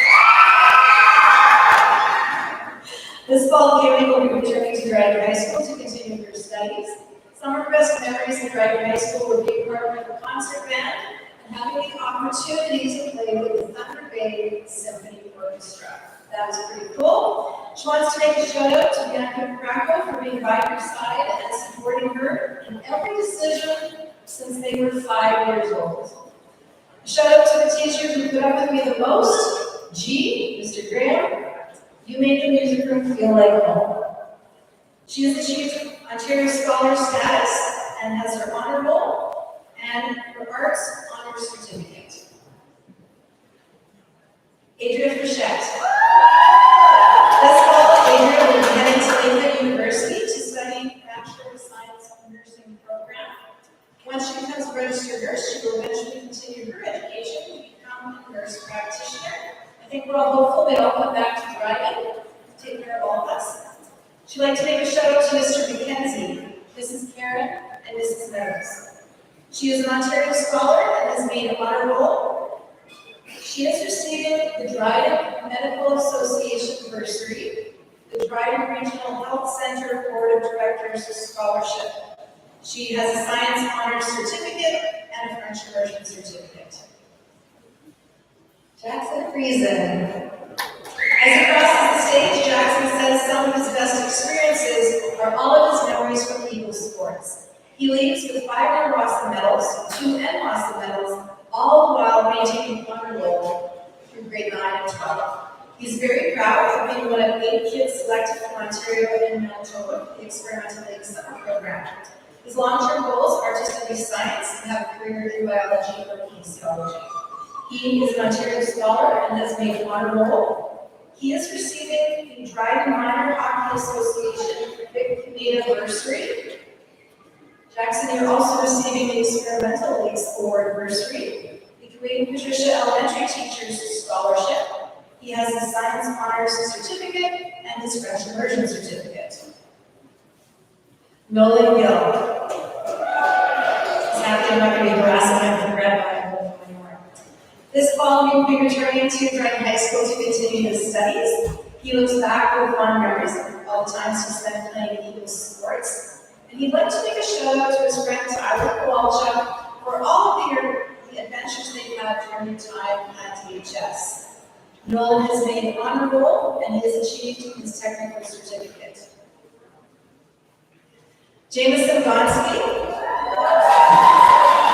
This fall, Kaylee will be returning to Dragon High School to continue her studies. Some of her best memories of Dragon High School were being part of a concert band and having the opportunity to play with the Thunder Bay Symphony Orchestra. That was pretty cool. She wants to make a shout out to Bianca Krakow for being by her side and supporting her in every decision since they were 5 years old. A shout out to the teacher who put up with me the most, G, Mr. Graham. You made the music room feel like home. She has achieved Ontario Scholar status and has her honor roll and her Arts Honors Certificate. Adria Frechette. This fall, Adria will be heading to Lakehead University to study Bachelor of Science Nursing program. Once she becomes a registered nurse, she will eventually continue her education to become a nurse practitioner. I think we're all hopeful they all come back to driving to take care of all of us. She'd like to make a shout out to Mr. McKenzie, Mrs. Karen, and Mrs. Meadows. She is an Ontario Scholar and has made an honor roll. She is receiving the Dryden Medical Association bursary, the Dryden Regional Health Center Board of Directors Scholarship. She has a Science Honors Certificate and a French Immersion Certificate. Jackson Friesen. As he crosses the stage, Jackson says some of his best experiences are all of his memories from Eagle sports. He leaves with 5 Rossa medals, 2 Rossa medals, all the while maintaining honor roll through grade 9 and 12. He's very proud of being one of 8 kids selected from Ontario and Manitoba for the Experimental League Summer Program. His long-term goals are to study science and have a career in biology or kinesiology. He is an Ontario Scholar and has made honor roll. He is receiving the Dryden Minor Hockey Association Vic Native bursary. Jackson, you're also receiving the Experimental Leagues Award bursary, the Queen Patricia Elementary Teachers Scholarship. He has his Science Honors Certificate and his French Immersion Certificate. Nolan Gill. He's happy I'm not going to be harassing him for grad anymore. This fall, he will be returning to Dryden High School to continue his studies. He looks back with fond memories of all the times he spent playing Eagles sports. And he'd like to make a shout out to his friend Tyler Kowalczyk for all of the adventures they've had during their time at DHS. Nolan has made an honor roll and has achieved his technical certificate. Jameson Gonski.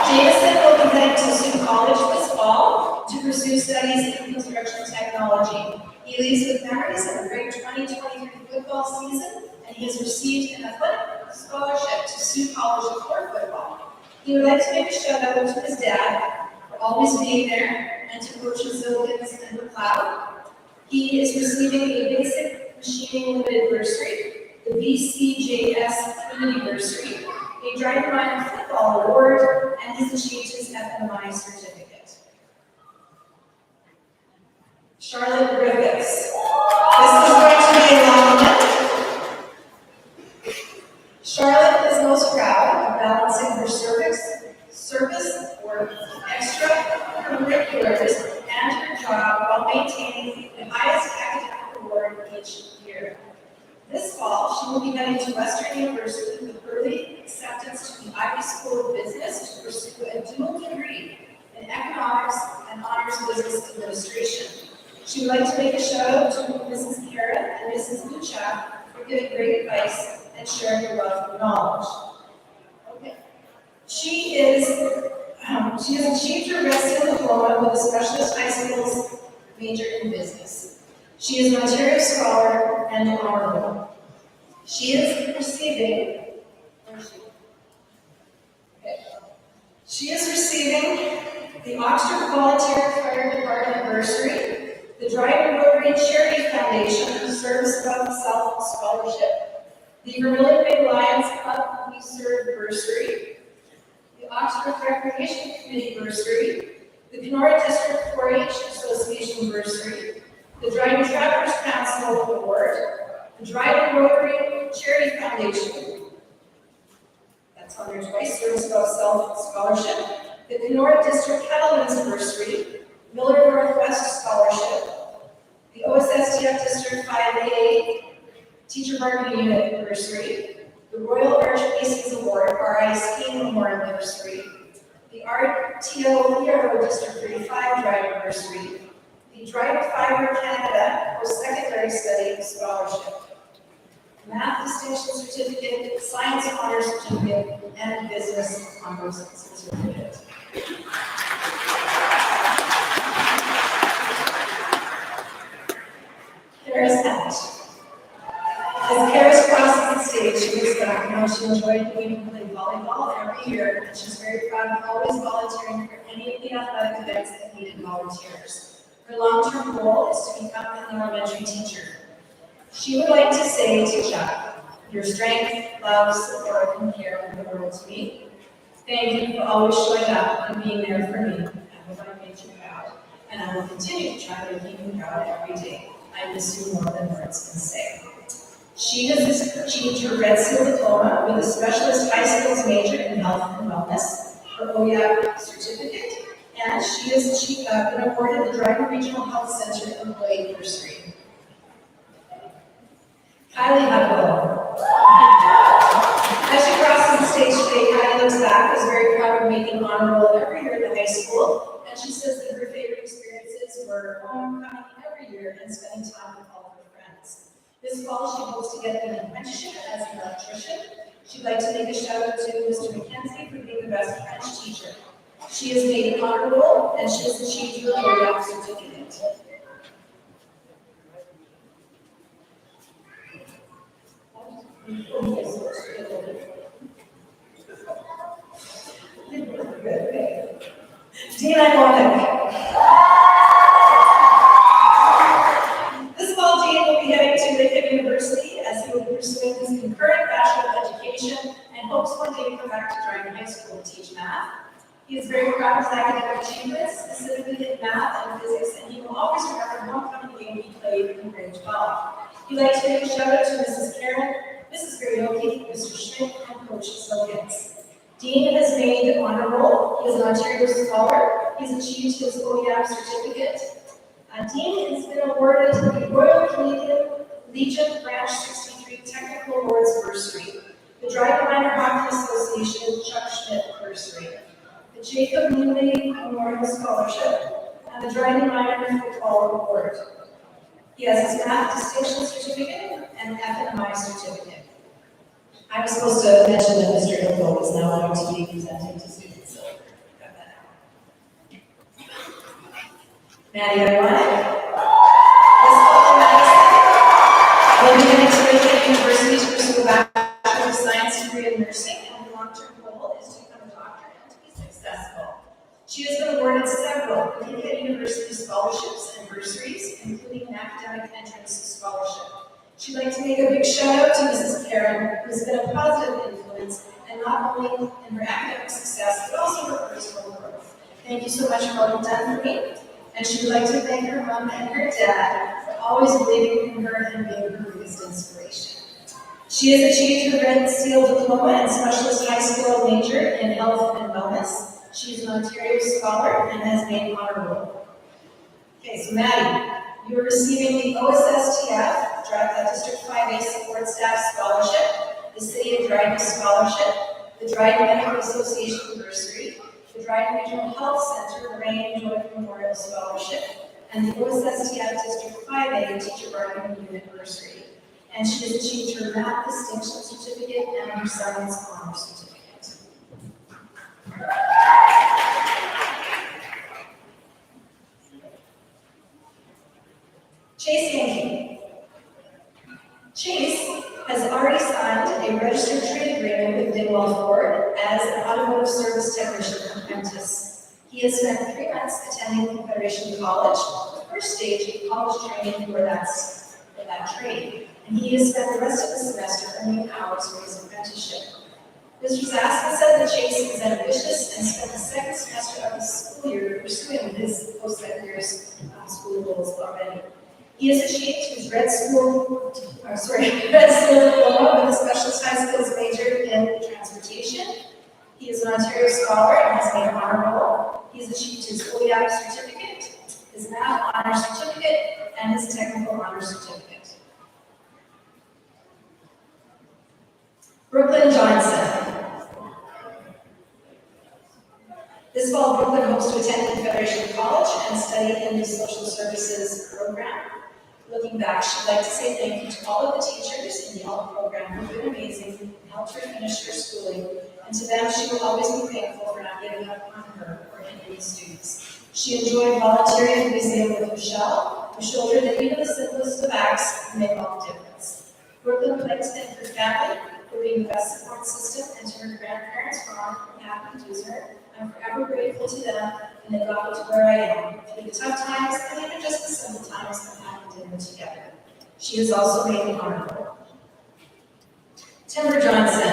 Jameson will be heading to Sioux College this fall to pursue studies in construction technology. He leaves with memories of a great 2023 football season, and he has received an athletic scholarship to Sioux College for football. He would like to make a shout out to his dad for always being there, and to coaches Zilkins and McLeod. He is receiving a basic machining limited bursary, the BCJS Community bursary, a Dryden Minor football award, and has achieved his FMI certificate. Charlotte Griffiths. This is going to be a long one. Charlotte is most proud of balancing her service or extracurriculars and her job while maintaining the highest academic award each year. This fall, she will be heading to Western University with early acceptance to the Ivy School of Business to pursue a dual degree in economics and honors business administration. She would like to make a shout out to Mrs. Karen and Mrs. Lucha for giving great advice and sharing her wealth of knowledge. Okay. She has achieved her resident diploma with a specialist high school's major in business. She is an Ontario Scholar and an honor roll. She is receiving. She is receiving the Oxford Volunteer Fire Department bursary, the Dryden Rotary Charity Foundation Service Above Self Scholarship, the Vermilion Bay Lions Club We Serve bursary, the Oxford Recreation Committee bursary, the Kenora District 4-H Association bursary, the Dryden Travelers Council Award, the Dryden Rotary Charity Foundation, that's on their twice Service Above Self Scholarship, the Kenora District Cattlemen's bursary, Miller Northwest Scholarship, the OSSTF District 5A Teacher Marketing Unit bursary, the Royal Archmacy's Award, RI Skiing Award bursary, the RTO Hero District 35 Dryden bursary, the Dryden Fiber Canada Post-Secondary Study Scholarship, Math Distinction Certificate, Science Honors Certificate, and Business Honors Certificate. Karis Hatch. As Karis crosses the stage, enjoyed going to play volleyball every year, and she's very proud of always volunteering for any of the athletic events that needed volunteers. Her long-term goal is to become an elementary teacher. She would like to say to Chuck, your strength, love, support, and care mean the world to me. Thank you for always showing up and being there for me. I hope I made you proud, and I will continue to try to make you proud every day. I miss you more than words can say. She has achieved her Red Seal diploma with a specialist high skills major in health and wellness, her OEAP certificate, and she has been awarded the Dryden Regional Health Center Employee Bursary. Kylie Huddle. As she crosses the stage today, Kylie looks back, is very proud of making honor roll every year at the high school, and she says that her favorite experiences were homecoming every year and spending time with all of her friends. This fall, she hopes to get an apprenticeship as an electrician. She'd like to make a shout out to Mr. McKenzie for being the best French teacher. She has made an honor roll, and she has achieved her OEAP certificate. Dean Ionic. This fall, Dean will be heading to Lincoln University as he will be pursuing his concurrent Bachelor of Education and hopes one day to come back to Dryden High School and teach math. He is very proud of his academic achievements, specifically in math and physics, and he will always remember the homecoming game he played in grade 12. He'd like to make a shout out to Mrs. Karen, Mrs. Garioki, Mr. Schmidt, and Coach Silkins. Dean has made honor roll. He is an Ontario Scholar. He's achieved his OEAP certificate. Dean has been awarded the Royal Canadian Legion Branch 63 Technical Awards Bursary, the Dryden Minor Hockey Association Chuck Schmidt Bursary, the Jacob Neely Memorial Scholarship, and the Dryden Minor Football Award. He has his math distinction certificate and FMI certificate. I was supposed to mention that Mr. Ilko is now going to be presenting to students, so got that out. Maddie, everyone. This fall, Madison will be heading to Lincoln University to pursue a Bachelor of Science degree in nursing, and her long-term goal is to become a doctor and to be successful. She has been awarded several Lincoln University scholarships and bursaries, including an academic entrance scholarship. She'd like to make a big shout out to Mrs. Karen, who has been a positive influence, and not only in her academic success, but also her personal growth. Thank you so much for all you've done for me. And she would like to thank her mom and her dad for always believing in her and being her biggest inspiration. She has achieved her Red Seal diploma and specialist high school major in health and wellness. She is an Ontario Scholar and has made honor roll. Okay, so Maddie, you are receiving the OSSTF District 5A Support Staff Scholarship, the City of Dryden Scholarship, the Dryden Medical Association Bursary, the Dryden Regional Health Center Lorraine Joy Memorial Scholarship, and the OSSTF District 5A Teacher Bargaining Unit Bursary. And she has achieved her Math Distinction Certificate and her Science Honor Certificate. Chase Yankee. Chase has already signed a registered trade agreement with Dingwall Ford as an automotive service technician apprentice. He has spent 3 months attending Confederation College, the first stage of college training for that trade, and he has spent the rest of the semester earning hours for his apprenticeship. Mr. Zaska said that Chase is ambitious and spent the second semester of the school year pursuing his post-secondary school goals already. He has achieved his Red Seal diploma with a specialist high skills major in transportation. He is an Ontario Scholar and has made honor roll. He has achieved his OEAP certificate, his Math Honor Certificate, and his Technical Honor Certificate. Brooklyn Johnson. This fall, Brooklyn hopes to attend Confederation College and study in the Social Services program. Looking back, she'd like to say thank you to all of the teachers in the ALT program who have been amazing and helped her finish her schooling, and to them she will always be thankful for not giving up on her or any students. She enjoyed volunteering at the museum with Michelle, who showed her that even the simplest of acts can make all the difference. Brooklyn would like to thank her family, for being the best support system, and to her grandparents for honoring and happy to lose her. I'm forever grateful to them, and they got me to where I am, through the tough times, and even just the simple times of having dinner together. She has also made me honorable. Timber Johnson.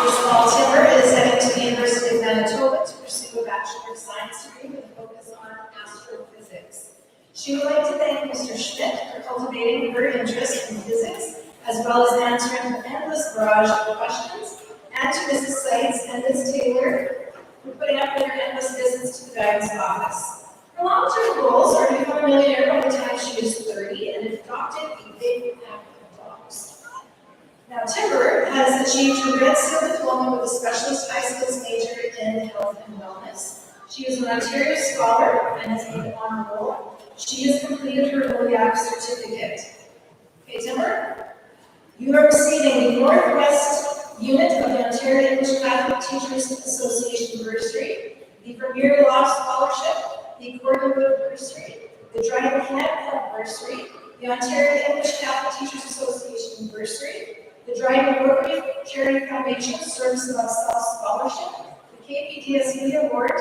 This fall, Timber is heading to the University of Manitoba to pursue a Bachelor of Science degree with a focus on astrophysics. She would like to thank Mr. Schmidt for cultivating her interest in physics, as well as answering an endless barrage of questions, and to Mrs. Seitz and Ms. Taylor for putting up with her endless visits to the guidance office. Her long-term goals are to become a millionaire by the time she is 30 and adopted a big pack of dogs. Now, Timber has achieved her Grad Seal diploma with a specialist high skills major in health and wellness. She is an Ontario scholar and has made an honor roll. She has completed her OEAC certificate. Okay, Timber, you are receiving the Northwest Unit of the Ontario English Catholic Teachers Association bursary, the Premier Law Scholarship, the Gordon Wood bursary, the Dryden Camp bursary, the Ontario English Catholic Teachers Association bursary, the Dryden Rotary Charity Foundation Service of Self Scholarship, the KPDSB Award,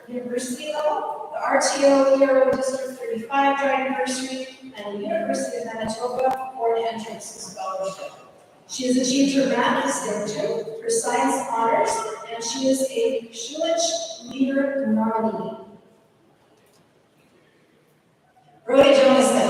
University level, the RTO ERO District 35 Dryden bursary, and the University of Manitoba Board Entrance Scholarship. She has achieved her math distinction, her science honors, and she is a Schulich Leader nominee. Brody Jonathan.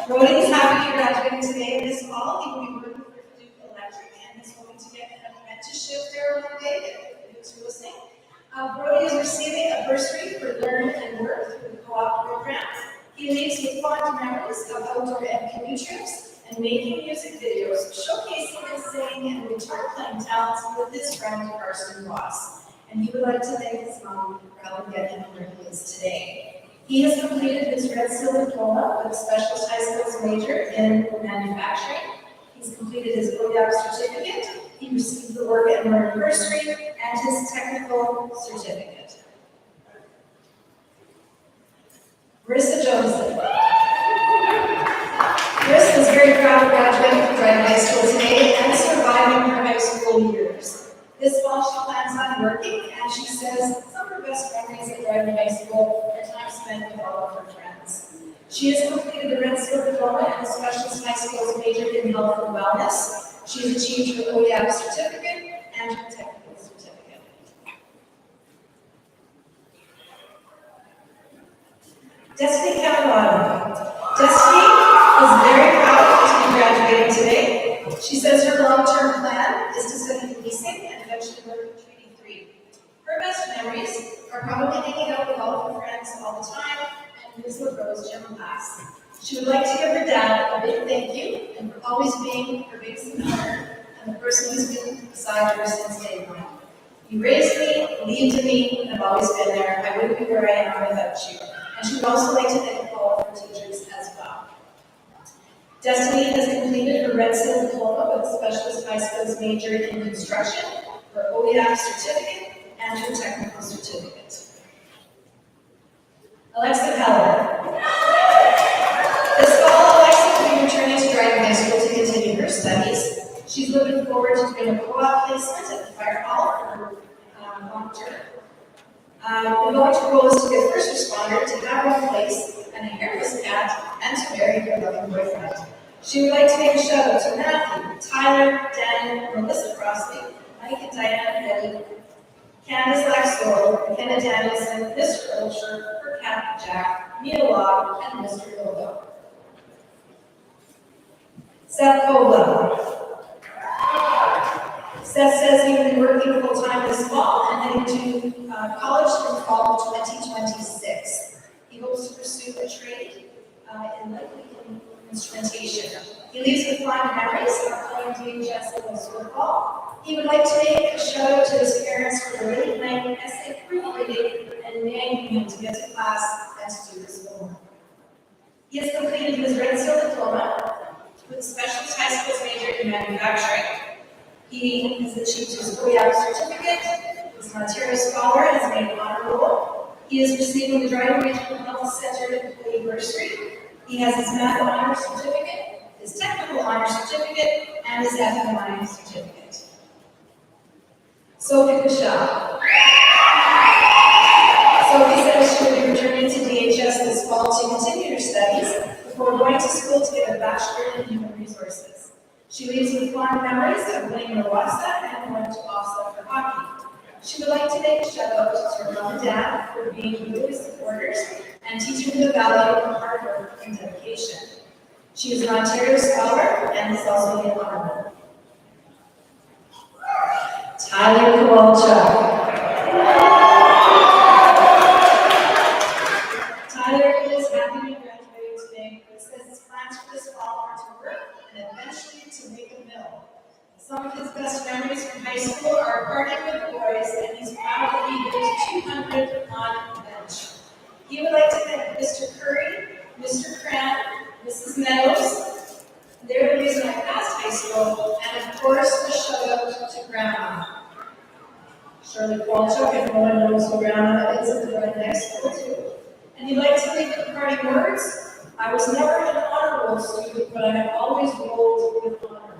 Brody is happy to be graduating today and this fall. He will be working for Duke Electric and is hoping to get an apprenticeship there one day if Duke's listening. Brody is receiving a bursary for Learn and Work through the co-op program. He leaves with fond memories of outdoor and canoe trips and making music videos, showcasing his singing and guitar playing talents with his friend Carson Ross. And he would like to thank his mom for helping get him where he is today. He has completed his Red Seal diploma with a specialist high skills major in manufacturing. He's completed his OEAC certificate. He received the Work and Learn bursary and his technical certificate. Marissa Johnson. Marissa is very proud of graduating from Dryden High School today and surviving her high school years. This fall she plans on working, and she says some of her best memories at Dryden High School are time spent with all of her friends. She has completed the Red Seal diploma and a specialist high skills major in health and wellness. She has achieved her OEAC certificate and her technical certificate. Destiny Cavalado. Destiny is very proud to be graduating today. She says her long-term plan is to study policing and eventually work in Treaty 3. Her best memories are probably hanging out with all of her friends all the time and Ms. LaRose gym class. She would like to give her dad a big thank you and for always being her biggest supporter and the person who's been beside her since day one. You raised me, believed in me, and have always been there. I wouldn't be where I am without you. And she would also like to thank all of her teachers as well. Destiny has completed her Red Seal diploma with a specialist high skills major in construction, her OEAC certificate, and her technical certificate. Alexa Heller. This fall, Alexa will be returning to Dryden High School to continue her studies. She's looking forward to doing a co-op placement at the fire hall for her long term. The volunteer goal is to be a first responder, to have one place, and a hairless cat, and to marry her loving boyfriend. She would like to make a shout out to Matthew, Tyler, Dan, Melissa Crossley, Mike and Diana Betty, Candace Laxdor, McKenna Danielson, Mr. Olsher, her cat Jack, Mia Log, and Mr. Hildo. Seth Cola. Seth says he will be working full-time this fall and heading to college from fall of 2026. He hopes to pursue a trade in instrumentation. He leaves with fond memories of playing DHS in his football. He would like to make a shout out to his parents for the late night essay proofreading and nagging him to get to class and to do his homework. He has completed his Red Seal diploma with a specialist high skills major in manufacturing. He has achieved his OEAC certificate, is an Ontario scholar, and has made an honor roll. He is receiving the Dryden Regional Health Center employee bursary. He has his math honors certificate, his technical honors certificate, and his FMI certificate. Sophie Michelle. Sophie says she will be returning to DHS this fall to continue her studies before going to school to get a Bachelor in Human Resources. She leaves with fond memories of playing Rwasa and going to offset for hockey. She would like to make a shout out to her mom and dad for being really supporters and teaching the value of hard work and dedication. She is an Ontario Scholar and is also an honorable. Tyler Kowalchuk. Tyler is happy to be graduating today, but says his plans for this fall are to work and eventually to make a mill. Some of his best memories from high school are partying with the boys, and he's proud to be his 200 on the bench. He would like to thank Mr. Curry, Mr. Cran, Mrs. Meadows. They're the reason I passed high school, and of course, the shout out to Grandma. Shirley Kowalchuk, if no one knows who Grandma is, and right next school too. And he'd like to leave with the parting words. I was never an honor roll student, but I have always rolled with honor.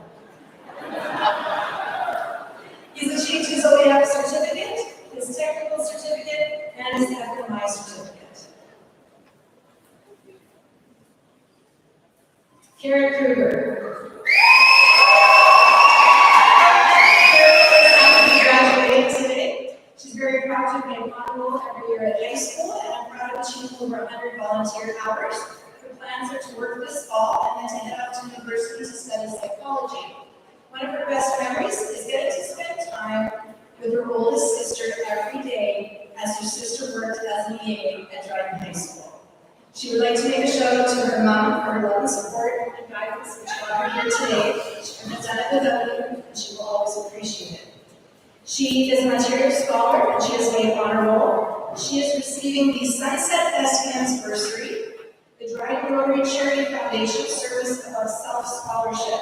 He's achieved his OEF certificate, his technical certificate, and his FMI certificate. Karen Kruger. Karen is graduating today. She's very proud to be an honor roll every year at high school, and I'm proud to achieve over 100 volunteer hours. Her plans are to work this fall and then to head out to university to study psychology. One of her best memories is getting to spend time with her oldest sister every day as her sister worked as an EA at Dryden High School. She would like to make a shout out to her mom for her love and support and guidance which brought her here today. She couldn't have done it without you, and she will always appreciate it. She is an Ontario Scholar and she has made honor roll. She is receiving the Sunset Thespians Bursary, the Dryden Rotary Charity Foundation Service of Self Scholarship,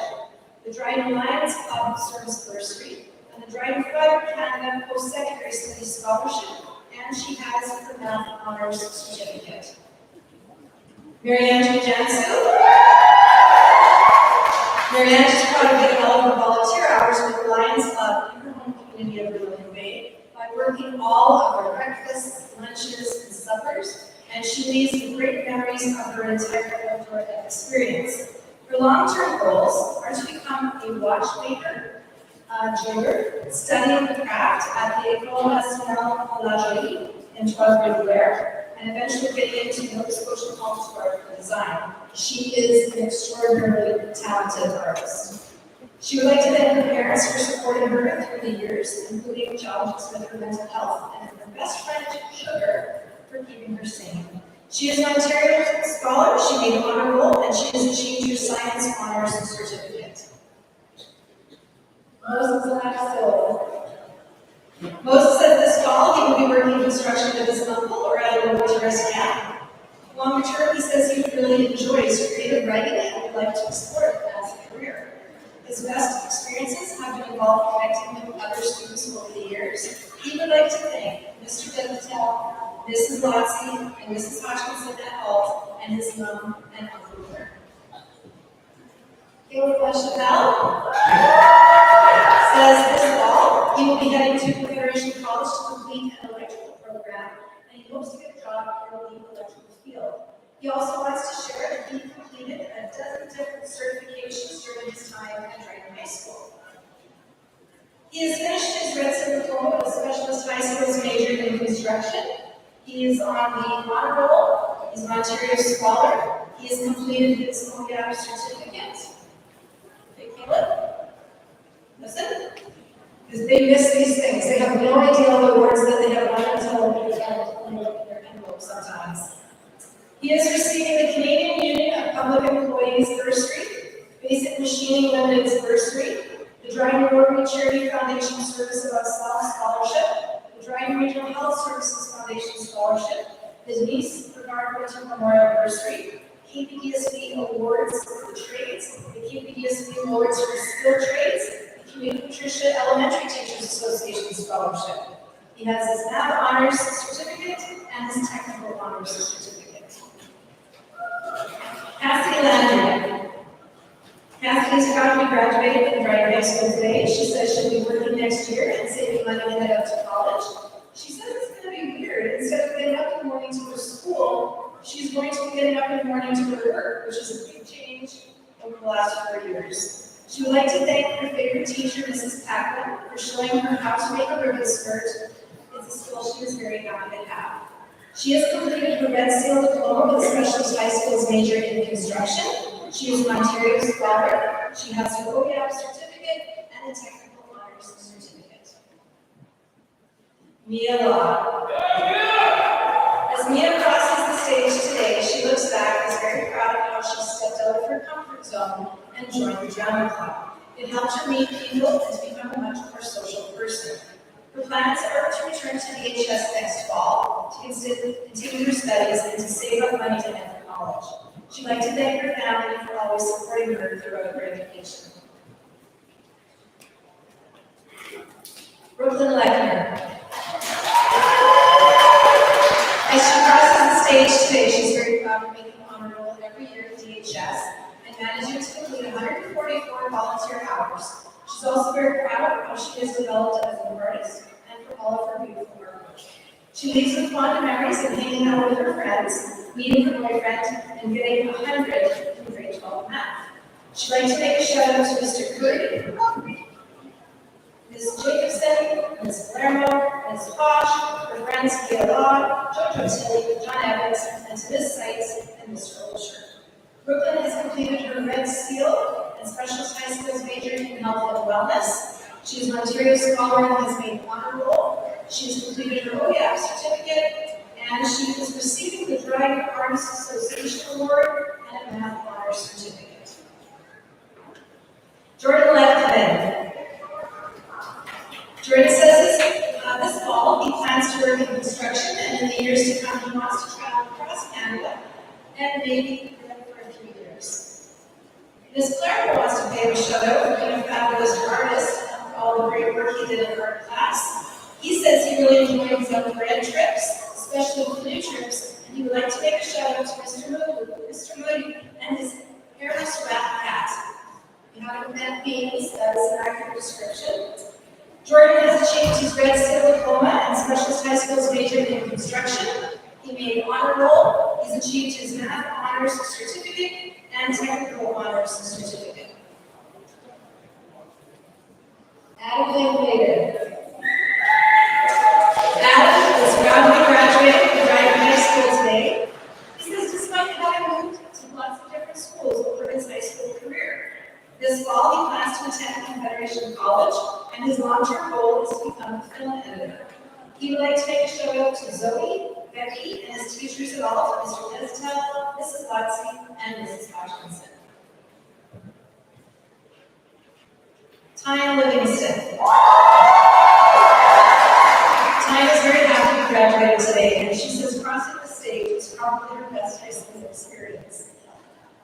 the Dryden Lions Club Service Bursary, and the Dryden Fiber Canada Post-Secondary Studies Scholarship, and she has her Math Honors Certificate. Marianne Jansu. Marianne is proud of getting all of her volunteer hours with the Lions Club in her home community of Berlin Bay by working all of her breakfasts, lunches, and suppers, and she leaves with great memories of her entire outdoor experience. Her long-term goals are to become a watchmaker, jeweler, studying the craft at the École Nationale de la Jolie in Trois-Rivières, and eventually getting into Nova Scotia College of Art and Design. She is an extraordinarily talented artist. She would like to thank her parents for supporting her through the years, including challenges with her mental health, and her best friend, Sugar, for keeping her sane. She is an Ontario Scholar, she made honor roll, and she has achieved her Science Honors Certificate. Moses Laxo. Moses said this fall he will be working construction with his uncle or at a local tourist camp. Long term, he says he really enjoys creative writing and would like to explore it as a career. His best experiences have been involved connecting with other students over the years. He would like to thank Mr. Devitel, Mrs. Lotzi, and Mrs. Hodgkinson at Alt, and his mom and uncle. Caleb LaChapelle says this fall he will be heading to Confederation College to complete an electrical program, and he hopes to get a job in the electrical field. He also wants to share that he completed a dozen different certifications during his time at Dryden High School. He has finished his Red Center diploma with a specialist high skills major in construction. He is on the honor roll. He's an Ontario Scholar. He has completed his OEF certificate. Hey, Caleb, listen. Because they miss these things. They have no idea of the awards that they have won until they have in their envelope sometimes. He is receiving the Canadian Union of Public Employees Bursary, Basic Machining Limited's Bursary, the Dryden Rotary Charity Foundation Service of Self Scholarship, the Dryden Regional Health Services Foundation Scholarship, his niece Bernard Winter Memorial Bursary, KPDSB Awards for the Trades, the KPDSB Awards for Skilled Trades, the Community Patricia Elementary Teachers Association Scholarship. He has his Math Honors Certificate and his Technical Honors Certificate. Landry. Kathy is proud to be graduating from Dryden High School today. She says she'll be working next year and saving money to head out to college. She says it's going to be weird. Instead of getting up in the morning to go to school, she's going to be getting up in the morning to go to work, which is a big change over the last 4 years. She would like to thank her favorite teacher, Mrs. Packman, for showing her how to make a ribbon skirt. It's a skill she is very happy to have. She has completed her Red Seal diploma with a specialist high school's major in construction. She is an Ontario scholar. She has her OEM certificate and a technical honors certificate. Mia Law. As Mia crosses the stage today, she looks back and is very proud of how she stepped out of her comfort zone and joined the drama club. It helped her meet people and to become a much more social person. Her plans are to return to DHS next fall to continue her studies and to save up money to enter college. She'd like to thank her family for always supporting her throughout her education. Brooklyn Lechner. As she crosses the stage today, she's very proud of making honor roll every year at DHS and managing to complete 144 volunteer hours. She's also very proud of how she has developed as an artist and for all of her beautiful work. She leaves with fond memories of hanging out with her friends, meeting her boyfriend, and getting 100 in grade 12 math. She'd like to make a shout out to Mr. Curry, Ms. Jacobson, Ms. Palermo, Ms. Posh, her friends Gail Law, Jojo Tilly, John Evans, and to Ms. Seitz and Mr. Olsher. Brooklyn has completed her Red Seal and Specialist High Skills major in Health and Wellness. She is an Ontario scholar and has made honor roll. She has completed her OEM certificate, and she is receiving the Dryden Artists Association Award and a Math Honors Certificate. Jordan Lefton. Jordan says this fall he plans to work in construction, and in the years to come he wants to travel across Canada and maybe live for 3 years. Ms. Claire wants to pay him a shout out for being a fabulous artist and for all the great work he did in art class. He says he really enjoyed his bread trips, especially canoe trips, and he would like to make a shout out to Mr. Moody and his hairless rat cat. You know what that means? That is an accurate description. Jordan has achieved his Red Seal diploma and Specialist High Skills major in construction. He made honor roll. He's achieved his Math Honors Certificate and Technical Honors Certificate. Adam Linklater. Adam is proud to be graduating from Dryden High School today. He says despite having moved to lots of different schools over his high school career, this fall he plans to attend Confederation College, and his long-term goal is to become a film editor. He would like to make a shout out to Zoe, Becky, and his teachers at all, Mr. Nestel, Mrs. Lutzy, and Mrs. Hodgkinson. Tanya Livingston. Tanya is very happy to graduate today, and she says crossing the stage is probably her best high school experience.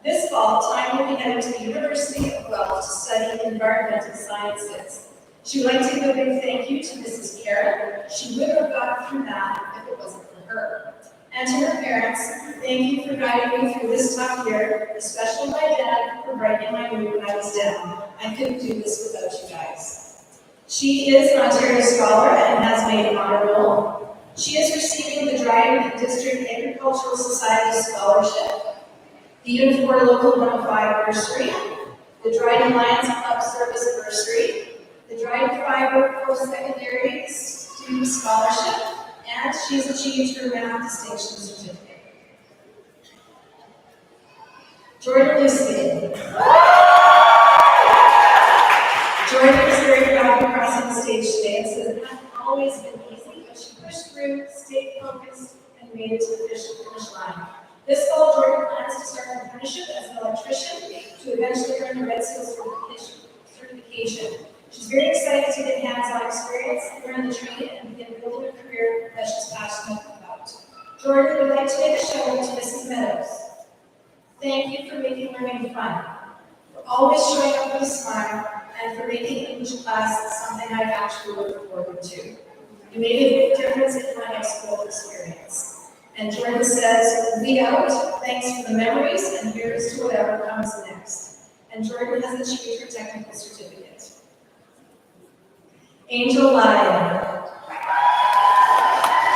This fall, Tanya will be heading to the University of Guelph to study environmental sciences. She would like to give a big thank you to Mrs. Karen. She would have gotten through that if it wasn't for her. And to her parents, thank you for guiding me through this tough year, especially my dad for brightening my mood when I was down. I couldn't do this without you guys. She is an Ontario scholar and has made an honor roll. She is receiving the Dryden District Agricultural Society Scholarship, the Unifor Local 105 Bursary, the Dryden Lions Club Service Bursary, the Dryden Fiber Post-Secondary Student Scholarship, and she has achieved her Math Distinction Certificate. Jordan Lucy. Jordan is very proud of crossing the stage today and says it hasn't always been easy, but she pushed through, stayed focused, and made it to the finish line. This fall, Jordan plans to start an apprenticeship as an electrician to eventually earn a Red Seal certification. She's very excited to get hands-on experience, learn the trade, and begin building a career that she's passionate about. Jordan would like to make a shout out to Mrs. Meadows. Thank you for making learning fun, for always showing up with a smile, and for making English class something I've actually looked forward to. You made a big difference in my high school experience. And Jordan says, "We out, thanks for the memories, and here's to whatever comes next." And Jordan has achieved her technical certificate. Angel Lyon.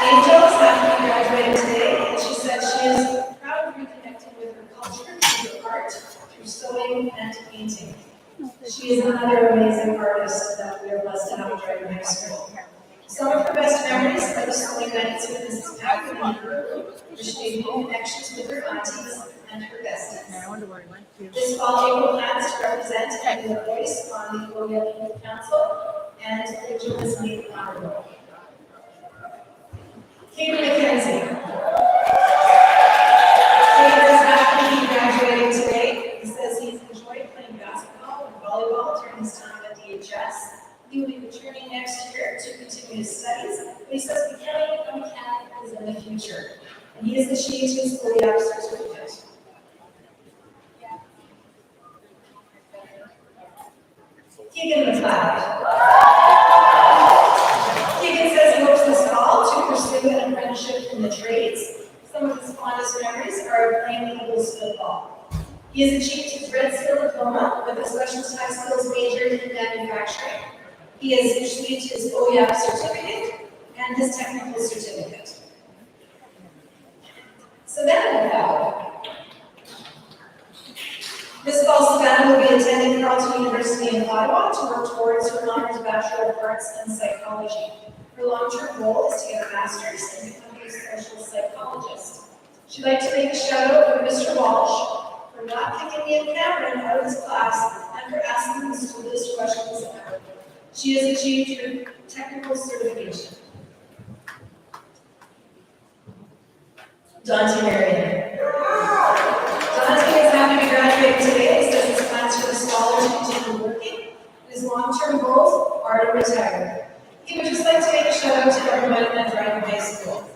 Angel is happy to be graduating today, and she said she is proud of reconnecting with her culture through her art, through sewing and painting. She is another amazing artist that we are blessed to have at Dragon High School. Some of her best memories are the sewing nights with Mrs. Packard in her room, where she made new connections with her aunties and her besties. This fall, April plans to represent and be a voice on the OEL Youth Council, and Rachel is made honorable. Katie McKenzie. Katie is happy to be graduating today. He says he's enjoyed playing basketball and volleyball during his time at DHS. He will be returning next year to continue his studies, but he says becoming a mechanic is in the future. And he has achieved his OEL certificate. Keegan McLeod. Keegan says he hopes this fall to pursue an apprenticeship in the trades. Some of his fondest memories are playing Eagles football. He has achieved his Red Seal diploma with a specialist high skills major in manufacturing. He has received his OEF certificate and his technical certificate. Savannah McLeod. This fall, Savannah will be attending Carleton University in Ottawa to work towards her honors Bachelor of Arts in Psychology. Her long-term goal is to get a master's and become a special psychologist. She'd like to make a shout out for Mr. Walsh for not kicking me and Cameron out of his class and for asking the stupidest questions ever. She has achieved her technical certification. Dante Marion. Dante is happy to be graduating today. He says his plans for this fall are to continue working. His long-term goals are to retire. He would just like to make a shout out to everybody at Dragon High School.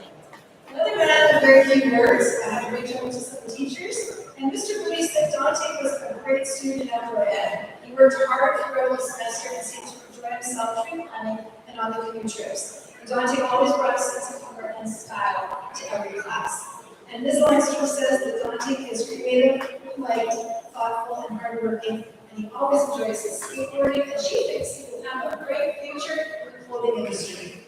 Another man with very few words, I had to reach out to some teachers, and Mr. Bowie said Dante was a great student at our ed. He worked hard throughout the semester and seemed to enjoy himself tree planning and on the field trips. And Dante always brought a sense of humor and style to every class. And Ms. Longstrom says that Dante is creative, polite, thoughtful, and hardworking, and he always enjoys his skateboarding, and she thinks he will have a great future in the clothing industry.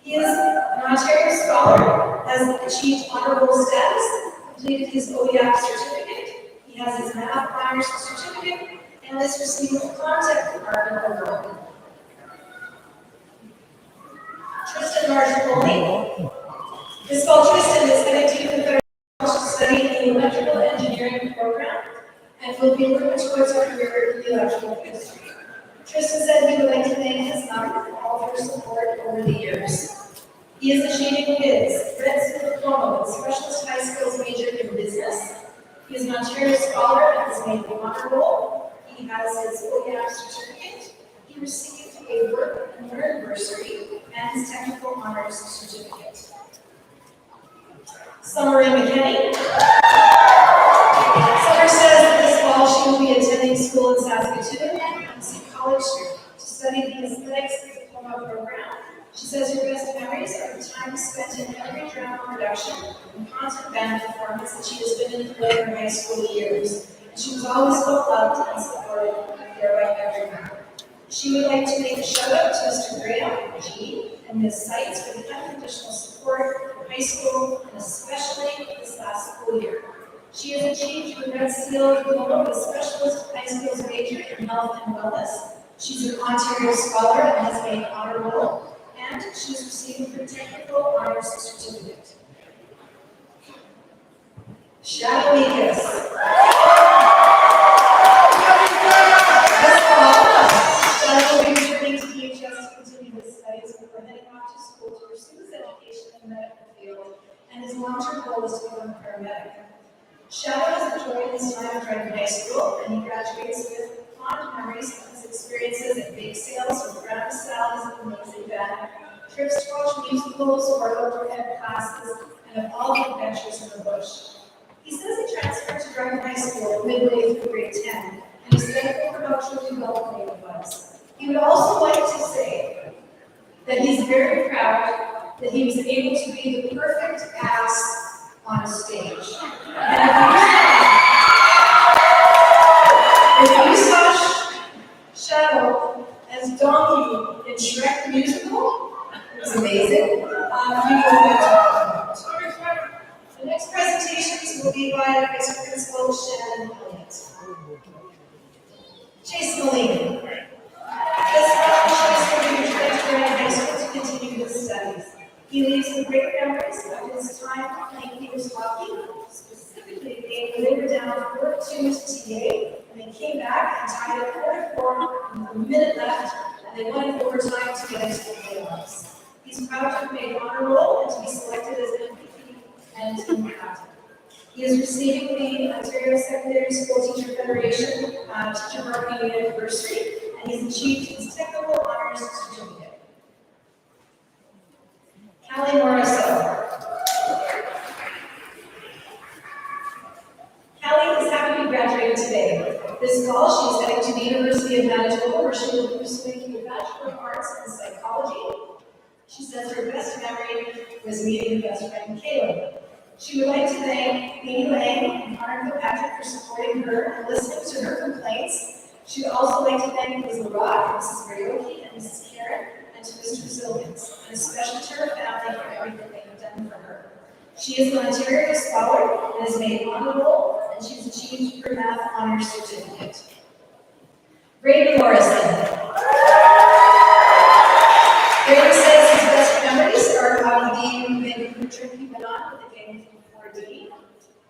He is an Ontario scholar, has achieved honorable status, completed his OEF certificate, he has his math honors certificate, and has received a contact department award. Tristan Marginoli. This fall, Tristan is heading to the Federal College to study the electrical engineering program and will be working towards a career in the electrical industry. Tristan said he would like to thank his mom for all of her support over the years. He is achieving his Red Seal diploma with specialist high skills major in business. He is an Ontario scholar and has made the honor roll. He has his OEF certificate. He received a work and learn bursary and his technical honors certificate. Summer McKinney. Summer says that this fall she will be attending school in Saskatoon and UNC College to study the aesthetics diploma program. She says her best memories are the time spent in every drama production and concert band performance that she has been in throughout her high school years. And she was always so loved and supported there by everyone. She would like to make a shout out to Mr. Graham, G, and Ms. Seitz for the unconditional support for high school and especially this last school year. She has achieved her Red Seal diploma with specialist high skills major in health and wellness. She's an Ontario scholar and has made honor roll, and she's receiving her technical honors certificate. Shadow Lucas. This fall, Shadow will be returning to DHS to continue his studies before heading off to school to pursue his education in the medical field, and his long-term goal is to become a paramedic. Shadow has enjoyed his time at Dragon High School, and he graduates with fond memories of his experiences at bake sales with Grandma Sally's amazing band, trips to watch musicals or outdoor ed classes, and of all the adventures in the bush. He says he transferred to Dragon High School midway through grade 10, and he's thankful for how truly welcoming it was. He would also like to say that he's very proud that he was able to be the perfect ass on a stage. And if you saw Shadow as Donkey in Shrek the Musical, it was amazing. You know what I'm talking about. The next presentations will be by Vice Principal Shannon Elliott. Chase Moline. This fall, Chase will be returning to Grad High School to continue his studies. He leaves with great memories of his time playing Peters hockey. Specifically, they labored down 4-2 to TA, and they came back and tied it 4-4 with a minute left, and they won in overtime to get into the playoffs. He's proud to have made honor roll and to be selected as an MVP and team captain. He is receiving the Ontario Secondary School Teacher Federation Teacher Marketing Unit Bursary, and he's achieved his technical honors certificate. Callie Morrisseau. Callie is happy to be graduating today. This fall, she is heading to the University of Manitoba, where she will be pursuing a Bachelor of Arts in Psychology. She says her best memory was meeting her best friend, Caleb. She would like to thank Amy Lang and Connor Kilpatrick for supporting her and listening to her complaints. She would also like to thank Ms. LaRock, Mrs. Marioki, and Mrs. Karen, and to Mr. Zilkins, and especially to her family for everything they have done for her. She is an Ontario Scholar and has made honor roll, and she's achieved her math honors certificate. Brady Morrison. Brady says his best memories are of the Vancouver trip he went on with the gang from 4D.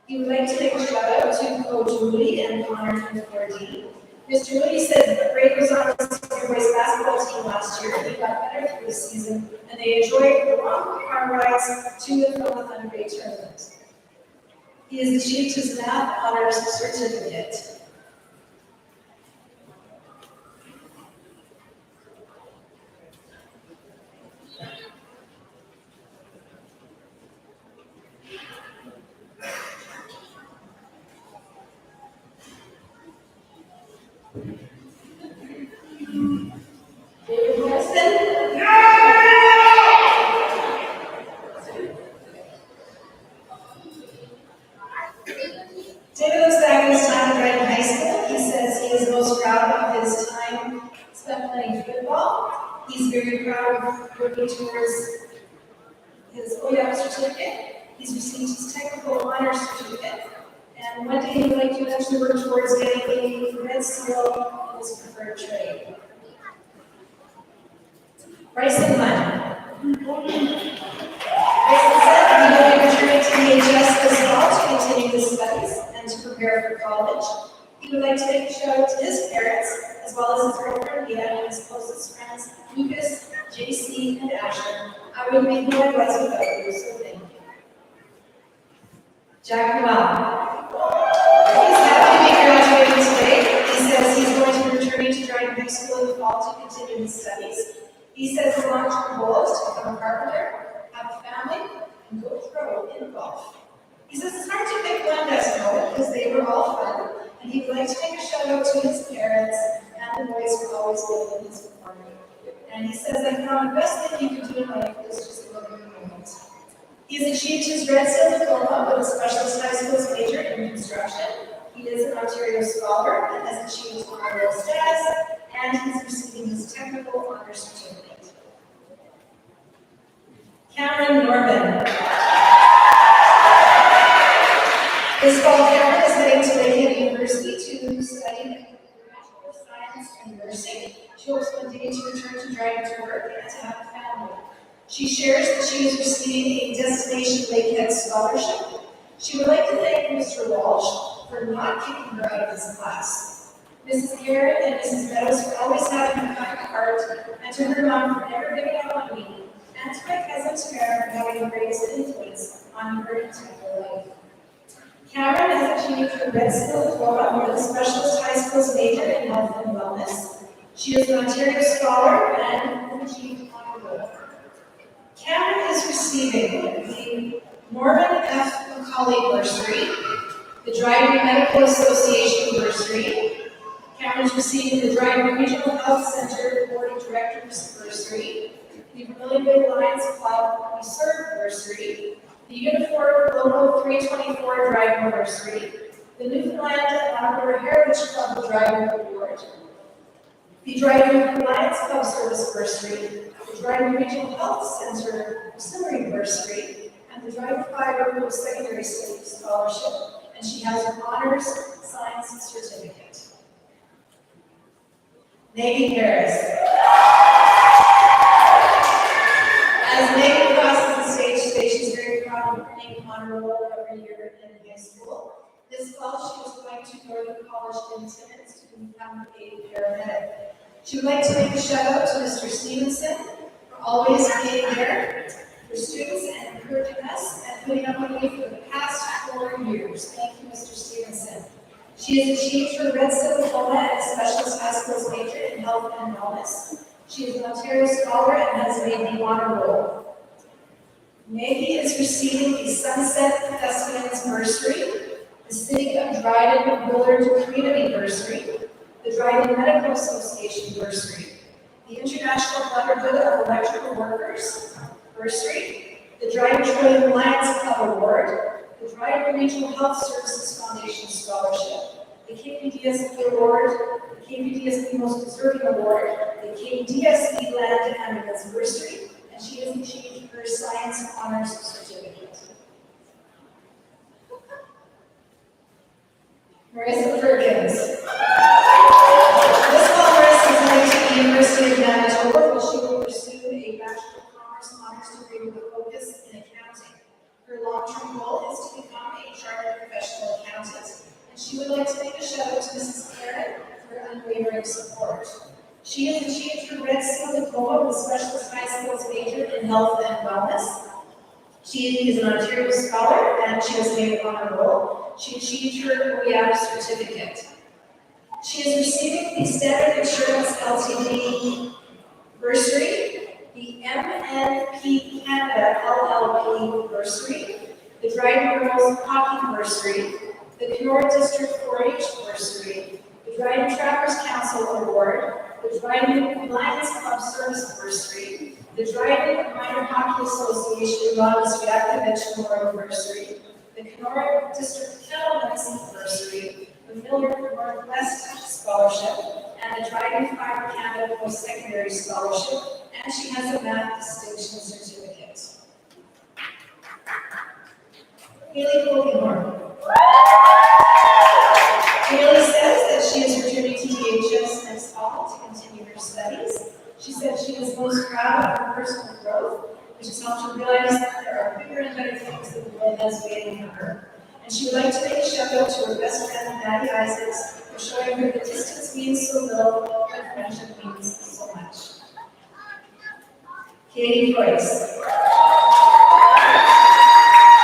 He would like to make a shout out to Coach Moody and Connor from 4D. Mr. Moody said that Brady was on the senior boys basketball team last year. He got better through the season, and they enjoyed the long car rides to and from the Thunder Bay tournament. He has achieved his math honors certificate. David Wilson. David looks back at his time at Brighton High School. He says he is most proud of his time spent playing football. He's very proud of working towards his OEM certificate. He's received his technical honors certificate. And one day he would like to eventually work towards getting a red seal in his preferred trade. Bryson Munn. Bryson said he will be returning to DHS this fall to continue his studies and to prepare for college. He would like to make a shout out to his parents, as well as his girlfriend Leah and his closest friends, Lucas, JC, and Asher. I would be who I was without you, so thank you. Jack Noel. He's happy to be graduating today. He says he's going to be returning to Dryden High School in the fall to continue his studies. He says his long-term goal is to become a carpenter, have a family, and go pro in golf. He says it's hard to pick one best moment because they were all fun, and he would like to make a shout out to his parents and the boys for always being in his performing. And he says, I found the best thing you can do in life is just live in the moment. He has achieved his Red Seal diploma with a specialist high school's major in construction. He is an Ontario Scholar and has achieved honorable status, and he's receiving his technical honor certificate. Cameron Norman. This fall, Cameron is heading to Lakehead University to study Bachelor of Science in Nursing. She hopes one day to return to Dryden to work and to have a family. She shares that she is receiving a Destination Lakehead scholarship. She would like to thank Mr. Walsh for not kicking her out of his class. Mrs. Karen and Mrs. Meadows for always having a kind heart, and to her mom for never giving up on me, and to my cousin Tamara for having the greatest influence on her entire life. Cameron has achieved her Red Seal diploma with a specialist high school's major in health and wellness. She is an Ontario Scholar and has achieved honor roll. Cameron is receiving the Norman F. McCauley Bursary, the Dryden Medical Association Bursary. Cameron's receiving the Dryden Regional Health Center Board of Directors Bursary, the Vermilion Bay Lions Club Reserve Bursary, the Uniform Local 324 Driving Bursary, the Newfoundland and Labrador Heritage Club Driving Award, the Driving Alliance Club Service Bursary, the Driving Regional Health Center Auxiliary Bursary, and the Driving Fiber Post-Secondary Studies Scholarship, and she has her Honors Science Certificate. Maggie Harris. As Maggie crosses the stage today, she's very proud of earning honor roll every year in high school. This fall, she was going to Northern College in Timmins to become a paramedic. She would like to make a shout out to Mr. Stevenson for always being there for students and encouraging us and putting up with me for the past 4 years. Thank you, Mr. Stevenson. She has achieved her Red Seal Diploma and Specialist High Schools major in Health and Wellness. She is an Ontario Scholar and has made the honor roll. Maggie is receiving the Sunset Thespians Bursary, the City of Dryden Willard Community Bursary, the Dryden Medical Association Bursary, the International Brotherhood of Electrical Workers Bursary, the Dryden Trillium Lions Club Award, the Dryden Regional Health Services Foundation Scholarship, the KPDSB Award, the KPDSB Most Deserving Award, the KDSB Land Ambulance Bursary, and she has achieved her Science Honors Certificate. Marissa Perkins. This fall, Marissa is heading to the University of Manitoba, where she will pursue a Bachelor of Commerce honors degree with a focus in accounting. Her long-term goal is to become a chartered professional accountant, and she would like to make a shout out to Mrs. Karen for her unwavering support. She has achieved her Red Seal Diploma with a Specialist High Schools major in Health and Wellness. She is an Ontario Scholar and she has made an honor roll. She achieved her OEAP certificate. She is receiving the Standard Insurance Ltd. Bursary, the MNP Canada LLP Bursary, the Dryden Girls Hockey Bursary, the Kenora District 4-H Bursary, the Dryden Trappers Council Award, the Dryden Lions Club Service Bursary, the Dryden Minor Hockey Association Ronald Yakovich Memorial Bursary, the Kenora District Cattlemen's Bursary, the Miller Northwest Scholarship, and the Dryden Fiber Canada Post-Secondary Scholarship, and she has a Math Distinction Certificate. Haley Colgan. Haley says that she is returning to DHS next fall to continue her studies. She said she is most proud of her personal growth, which has helped her realize that there are bigger and better things that the world has waiting for her. And she would like to make a shout out to her best friend, Maddie Isaacs, for showing her that distance means so little, but friendship means so much. Katie Price.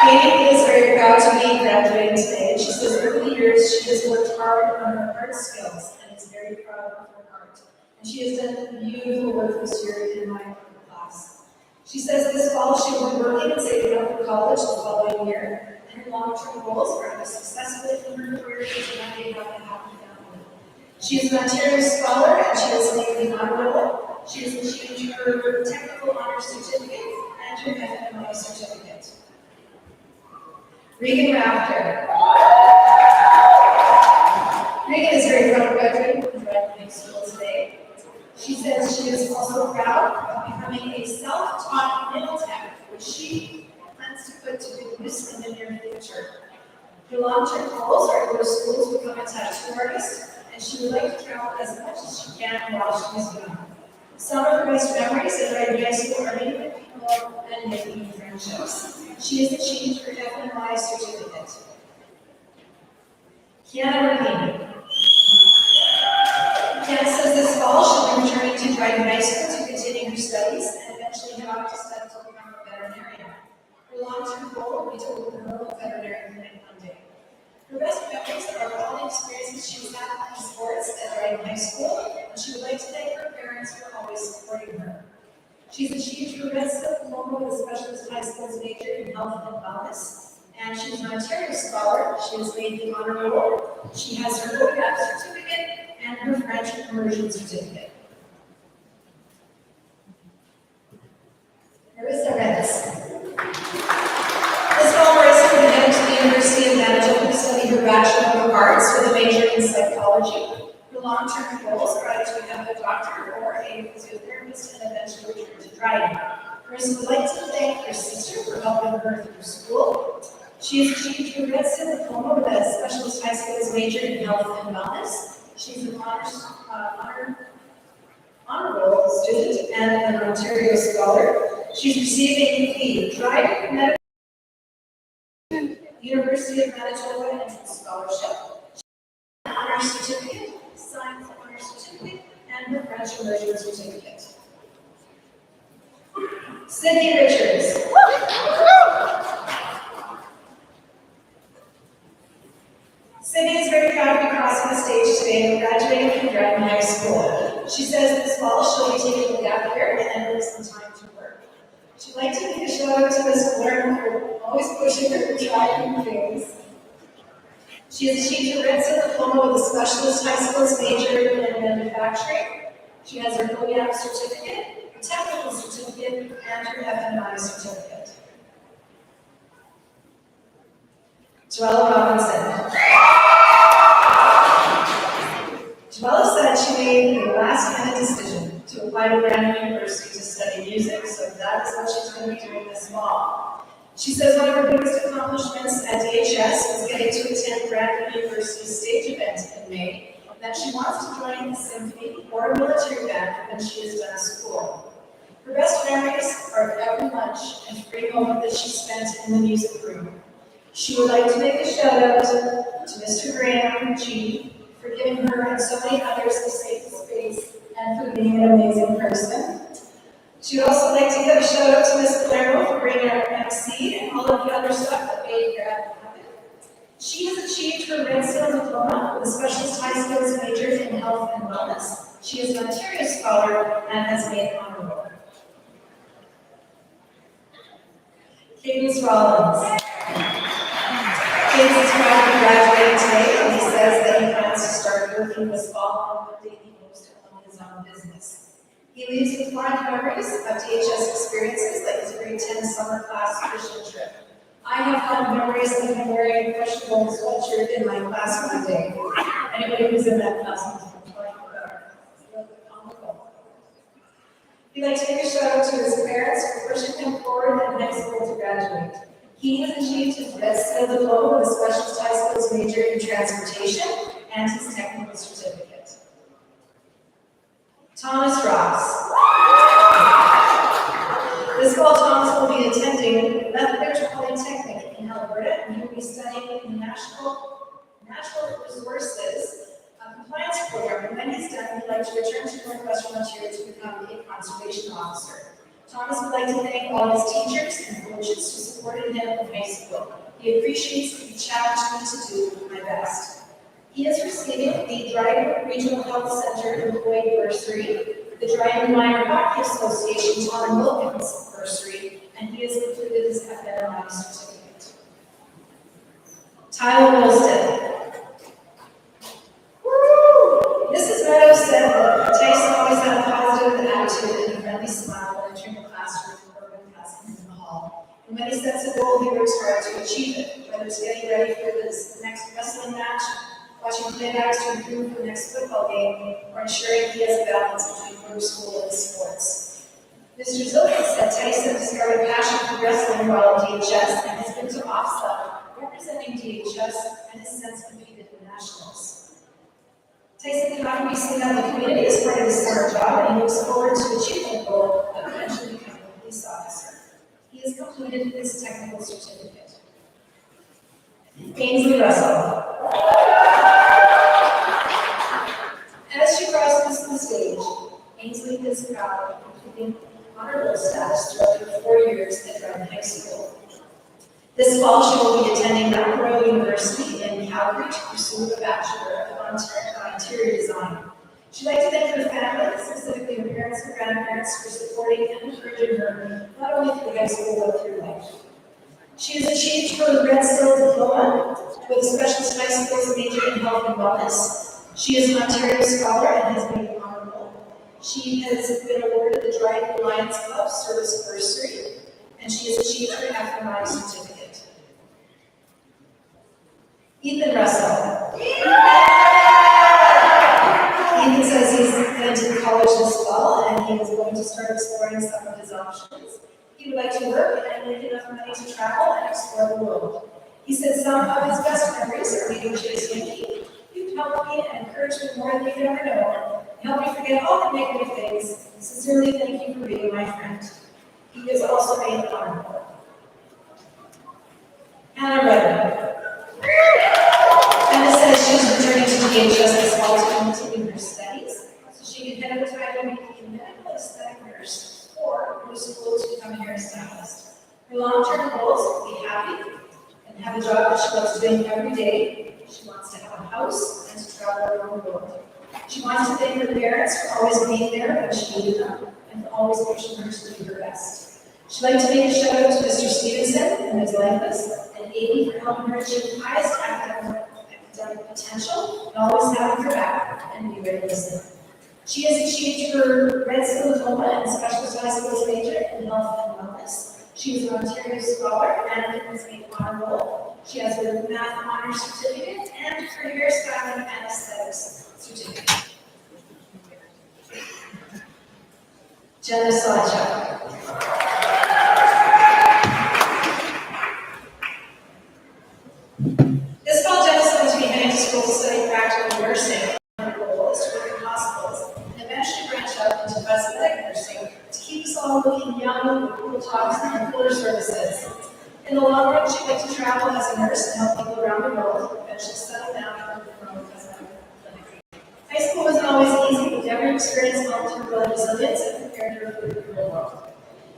Katie is very proud to be graduating today, and she says over the years she has worked hard on her art skills and is very proud of her art. And she has done beautiful work this year in my class. She says this fall she will be working and saving up for college the following year, and her long-term goals are to successfully in her career and to one day have a happy family. She is an Ontario Scholar and she has made the honor roll. She has achieved her Technical Honors Certificate and her FMI Certificate. Regan Rafter. Regan is very proud of graduating from Dryden High School today. She says she is also proud of becoming a self-taught nail tech, which she plans to put to good use in the near future. Her long-term goals are to go to school to become a tattoo artist, and she would like to travel as much as she can while she is young. Some of her best memories at Dryden High School are meeting with people and making new friendships. She has achieved her FMI certificate. Kiana Rapine. Kiana says this fall she'll be returning to Dryden High School to continue her studies and eventually head off to study to become a veterinarian. Her long-term goal will be to open her own veterinary clinic one day. Her best memories are all the experiences she's had in sports at Dryden High School, and she would like to thank her parents for always supporting her. She's achieved her Red Seal Diploma with a Specialist High Schools major in Health and Wellness, and she's an Ontario Scholar. She has made the honor roll. She has her OEAP certificate and her French immersion certificate. Marissa Renz. aspire to become a doctor or a physiotherapist and eventually return to driving. Marissa would like to thank her sister for helping her through school. She has achieved her Red Seal diploma with a specialist high skills major in health and wellness. She's an honorable student and an Ontario scholar. She's receiving the Dryden Medical University of Manitoba Entrance Scholarship, honor certificate, science honor certificate, and her French immersion certificate. Sydney Richards. Sydney is very proud to be crossing the stage today and graduating from Dryden High School. She says this fall she'll be taking a gap year and then some time to work. She'd like to give a shout out to Ms. Blair for always pushing her to try new things. She has achieved her Red Seal diploma with a specialist high skills major in manufacturing. She has her OEM certificate, her technical certificate, and her FNI certificate. Joella Robinson. Joella said she made a last-minute decision to apply to Brandon University to study music, so that is what she's going to be doing this fall. She says one of her biggest accomplishments at DHS was getting to attend Brandon University's stage event in May, and that she wants to join the symphony or a military band when she is done school. Her best memories are every lunch and free moment that she spent in the music room. She would like to make a shout out to Mr. Graham G for giving her and so many others a safe space and for being an amazing person. She would also like to give a shout out to Ms. Clairvaux for bringing our MC and all of the other stuff that made Grad happen. She has achieved her Red Seal diploma with a specialist high skills major in health and wellness. She is an Ontario scholar and has made honor roll. Cadence Rollins. Cadence is proud to be graduating today, and he says that he plans to start working this fall on one day he hopes to own his own business. He leaves with fond memories of DHS experiences like his grade 10 summer class fishing trip. I have fond memories of him wearing a questionable sweatshirt in my class one day. Anybody who's in that class knows what I'm talking about. It's a little bit comical. He'd like to give a shout out to his parents for pushing him forward in high school to graduate. He has achieved his Red Seal diploma with a specialist high skills major in transportation and his technical certificate. Thomas Ross. This fall, Thomas will be attending Lethbridge Polytechnic in Alberta, and he will be studying in the Natural Resources Compliance Program. And when he's done, he'd like to return to Northwestern Ontario to become a conservation officer. Thomas would like to thank all his teachers and coaches who supported him in high school. He appreciates the challenge me to do my best. He is receiving the Dryden Regional Health Center Employee Bursary, the Dryden Minor Hockey Association Tom Wilkins Bursary, and he has completed his FNI certificate. Tyler Wilson. Mrs. Meadows said that Tyson always had a positive attitude and a friendly smile when entering the classroom or when passing him in the hall. And when he sets a goal, he works hard to achieve it, whether it's getting ready for the next wrestling match, watching playbacks to improve for the next football game, or ensuring he has a balance between work, school, and sports. Mr. Zilkins said Tyson discovered a passion for wrestling while at DHS and has been to OFSA, representing DHS, and has since competed in nationals. Tyson cannot be seen out in the community as part of his summer job, and he looks forward to achieving the goal of eventually becoming a police officer. He has completed his technical certificate. Ainsley Russell. As she crosses the stage, Ainsley is proud of completing honorable status throughout her 4 years at Dryden High School. This fall, she will be attending Mount Royal University in Calgary to pursue a Bachelor of Interior Design. She'd like to thank her family, specifically her parents and grandparents, for supporting and encouraging her, not only through high school, but through life. She has achieved her Red Seal diploma with a specialist high skills major in health and wellness. She is an Ontario scholar and has made honorable. She has been awarded the Dryden Lions Club Service Bursary, and she has achieved her FNI certificate. Ethan Russell. Ethan says he he's headed to college this fall, and he is going to start exploring some of his options. He would like to work and make enough money to travel and explore the world. He said some of his best memories are meeting Chase Yankee. You've helped me and encouraged me more than you could ever know. You helped me forget all the negative things. Sincerely, thank you for being my friend. He is also made the honor roll. Hannah Redden. Hannah says she's returning to DHS this fall to continue her studies, so she can head over to either become a medical aesthetic nurse or go to school to become a hairstylist. Her long-term goals are to be happy and have a job that she loves doing every day. She wants to have a house and to travel around the world. She wants to thank her parents for always being there when she needed them and for always pushing her to do her best. She'd like to make a shout out to Mr. Stevenson and his likeness and Amy for helping her achieve the highest academic potential and always having her back and be ready to listen. She has achieved her Red Skill Diploma and Specialist High Skills major in health and wellness. She is an Ontario Scholar and has made honor roll. She has her Math Honors Certificate and her Hairstyling and Aesthetics Certificate. Jenna Sawchuk. This fall, Jenna is going to be heading to school to study practical nursing. Her goal is to work in hospitals and eventually branch out into aesthetic nursing to keep us all looking young with cool talks and cooler services. In the long run, she'd like to travel as a nurse and help people around the world, eventually settle down and work her own cosmetic clinic. High school wasn't always easy, but every experience helped her build resilience and prepared her for the real world.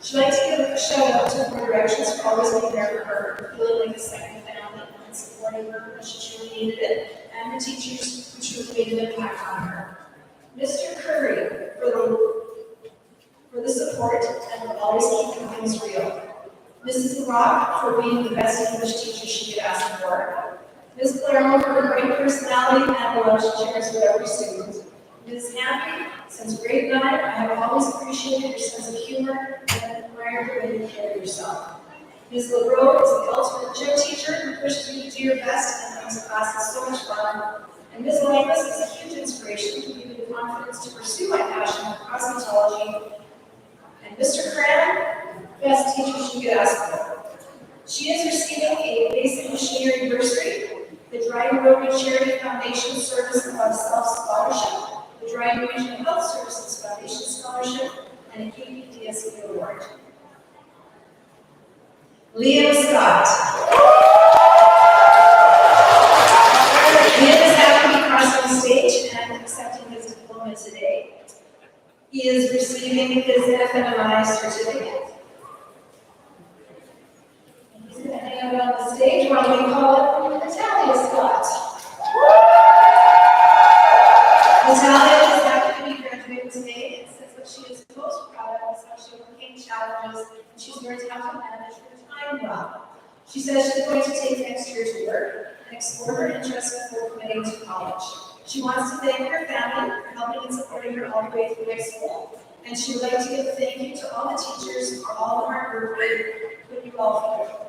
She'd like to give a shout out to her directions for always being there for her, feeling like a second family, and supporting her when she truly needed it, and her teachers who truly made an impact on her. Mr. Curry for the support and for always keeping things real. Mrs. Rock for being the best English teacher she could ask for. Ms. Clairmont for her great personality and the love she shares with every student. Ms. Happy, since grade 9, I have always appreciated your sense of humor and admired the way you carry yourself. Ms. LeBreau is the ultimate gym teacher who pushes you to do your best and makes classes so much fun. And Ms. Likeness is a huge inspiration to give me the confidence to pursue my passion for cosmetology. And Mr. Cram, best teacher she could ask for. She is receiving a basic machinery bursary, the Dryden Rotary Charity Foundation Service of Self Scholarship, the Dryden Regional Health Services Foundation Scholarship, and a KPDSE Award. Liam Scott. Liam is happy to be crossing the stage and accepting his diploma today. He is receiving his FMI certificate. And he's going to hang out on the stage while we call it Natalia Scott. Natalia is happy to be graduating today and says what she is most proud of is how she overcame challenges and she's learned how to manage her time well. She says she's going to take next year to work and explore her interests before committing to college. She wants to thank her family for helping and supporting her all the way through high school, and she would like to give a thank you to all the teachers for all the hard work they put you all through.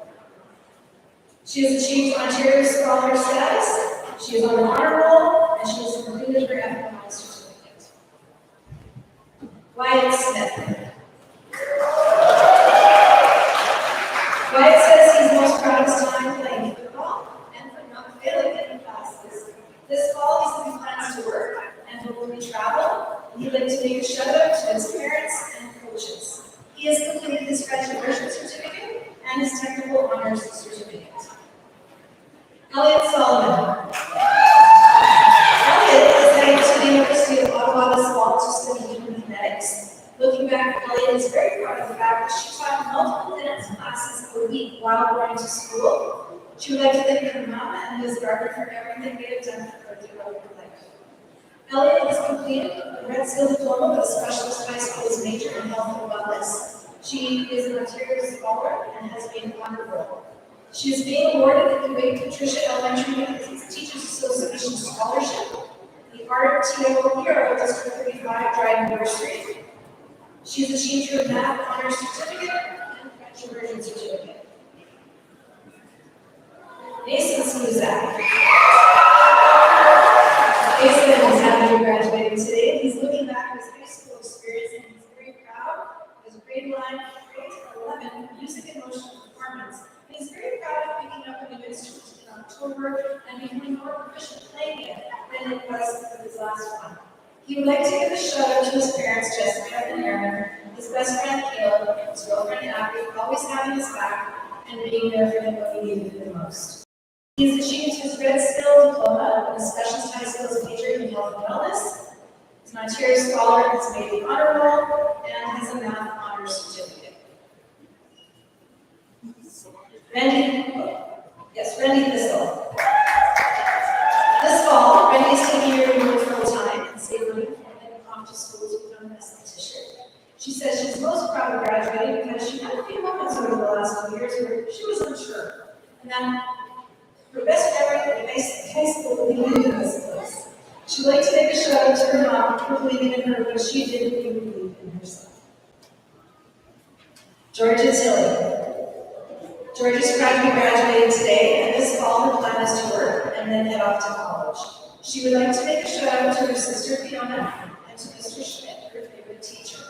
She has achieved Ontario Scholar status, she is on the honor roll, and she has completed her FMI certificate. Wyatt Smith. Wyatt says he's most proud of his time playing football and for not failing any classes. This fall, he's plans to work and hopefully travel, and he'd like to make a shout out to his parents and coaches. He has completed his graduation certificate and his technical honors certificate. Elliot Solomon. Elliot is heading to the University of Ottawa this fall to study human genetics. Looking back, Elliot is very proud of the fact that she taught multiple dance classes per week while going to school. She would like to thank her mom and Ms. Gardner for everything they have done for her throughout her life. Elliot has completed a Red Skill Diploma with a Specialist High Skills major in health and wellness. She is an Ontario Scholar and has made an honor roll. She is being awarded the Kuwait Patricia Elementary Teachers Association Scholarship, the RTO Hero District 35 Dryden Bursary. She's achieved her Math Honors Certificate and French Immersion Certificate. Mason Sluzak. Mason is happy to be graduating today. He's looking back on his high school experience, and he's very proud of his grade 11 music and motion performance. And he's very proud of picking up a new instrument in October and becoming more proficient playing it than it was for his last one. He would like to give a shout out to his parents, Jessica and Aaron, his best friend Caleb, his girlfriend Abby, for always having his back and being there for him when he needed it the most. He has achieved his Red Skill diploma in a specialist high skills major in health and wellness. He's an Ontario scholar, has made the honor roll, and has a math honors certificate. Randy Thistle. This fall, Randy is taking her to work full time and saving money and heading off to school to become an esthetician. She says she's most proud of graduating because she had a few moments over the last few years where she was unsure. And then her best memory in high school believing in this place. She'd like to make a shout out to her mom for believing in her when she didn't even believe in herself. Georgia Tilly. Georgia's proud to be graduating today, and this fall her plan is to work and then head off to college. She would like to make a shout out to her sister Fiona and to Mr. Schmidt, her favorite teacher.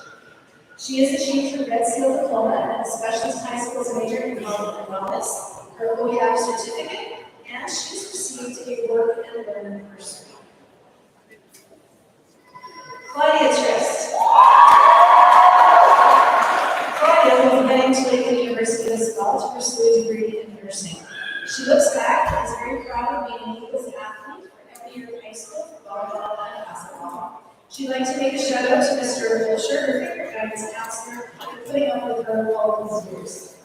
She has achieved her Red Seal diploma and a specialist high skills major in health and wellness, her OER certificate, and she's received a work and learn bursary. Claudia Trist. Claudia will be heading to Lakeland University this fall to pursue a degree in nursing. She looks back and is very proud of being an Eagles athlete for every year of high school for volleyball and basketball. She'd like to make a shout out to Mr. Wilshire, her favorite guidance counselor, for putting up with her all these years.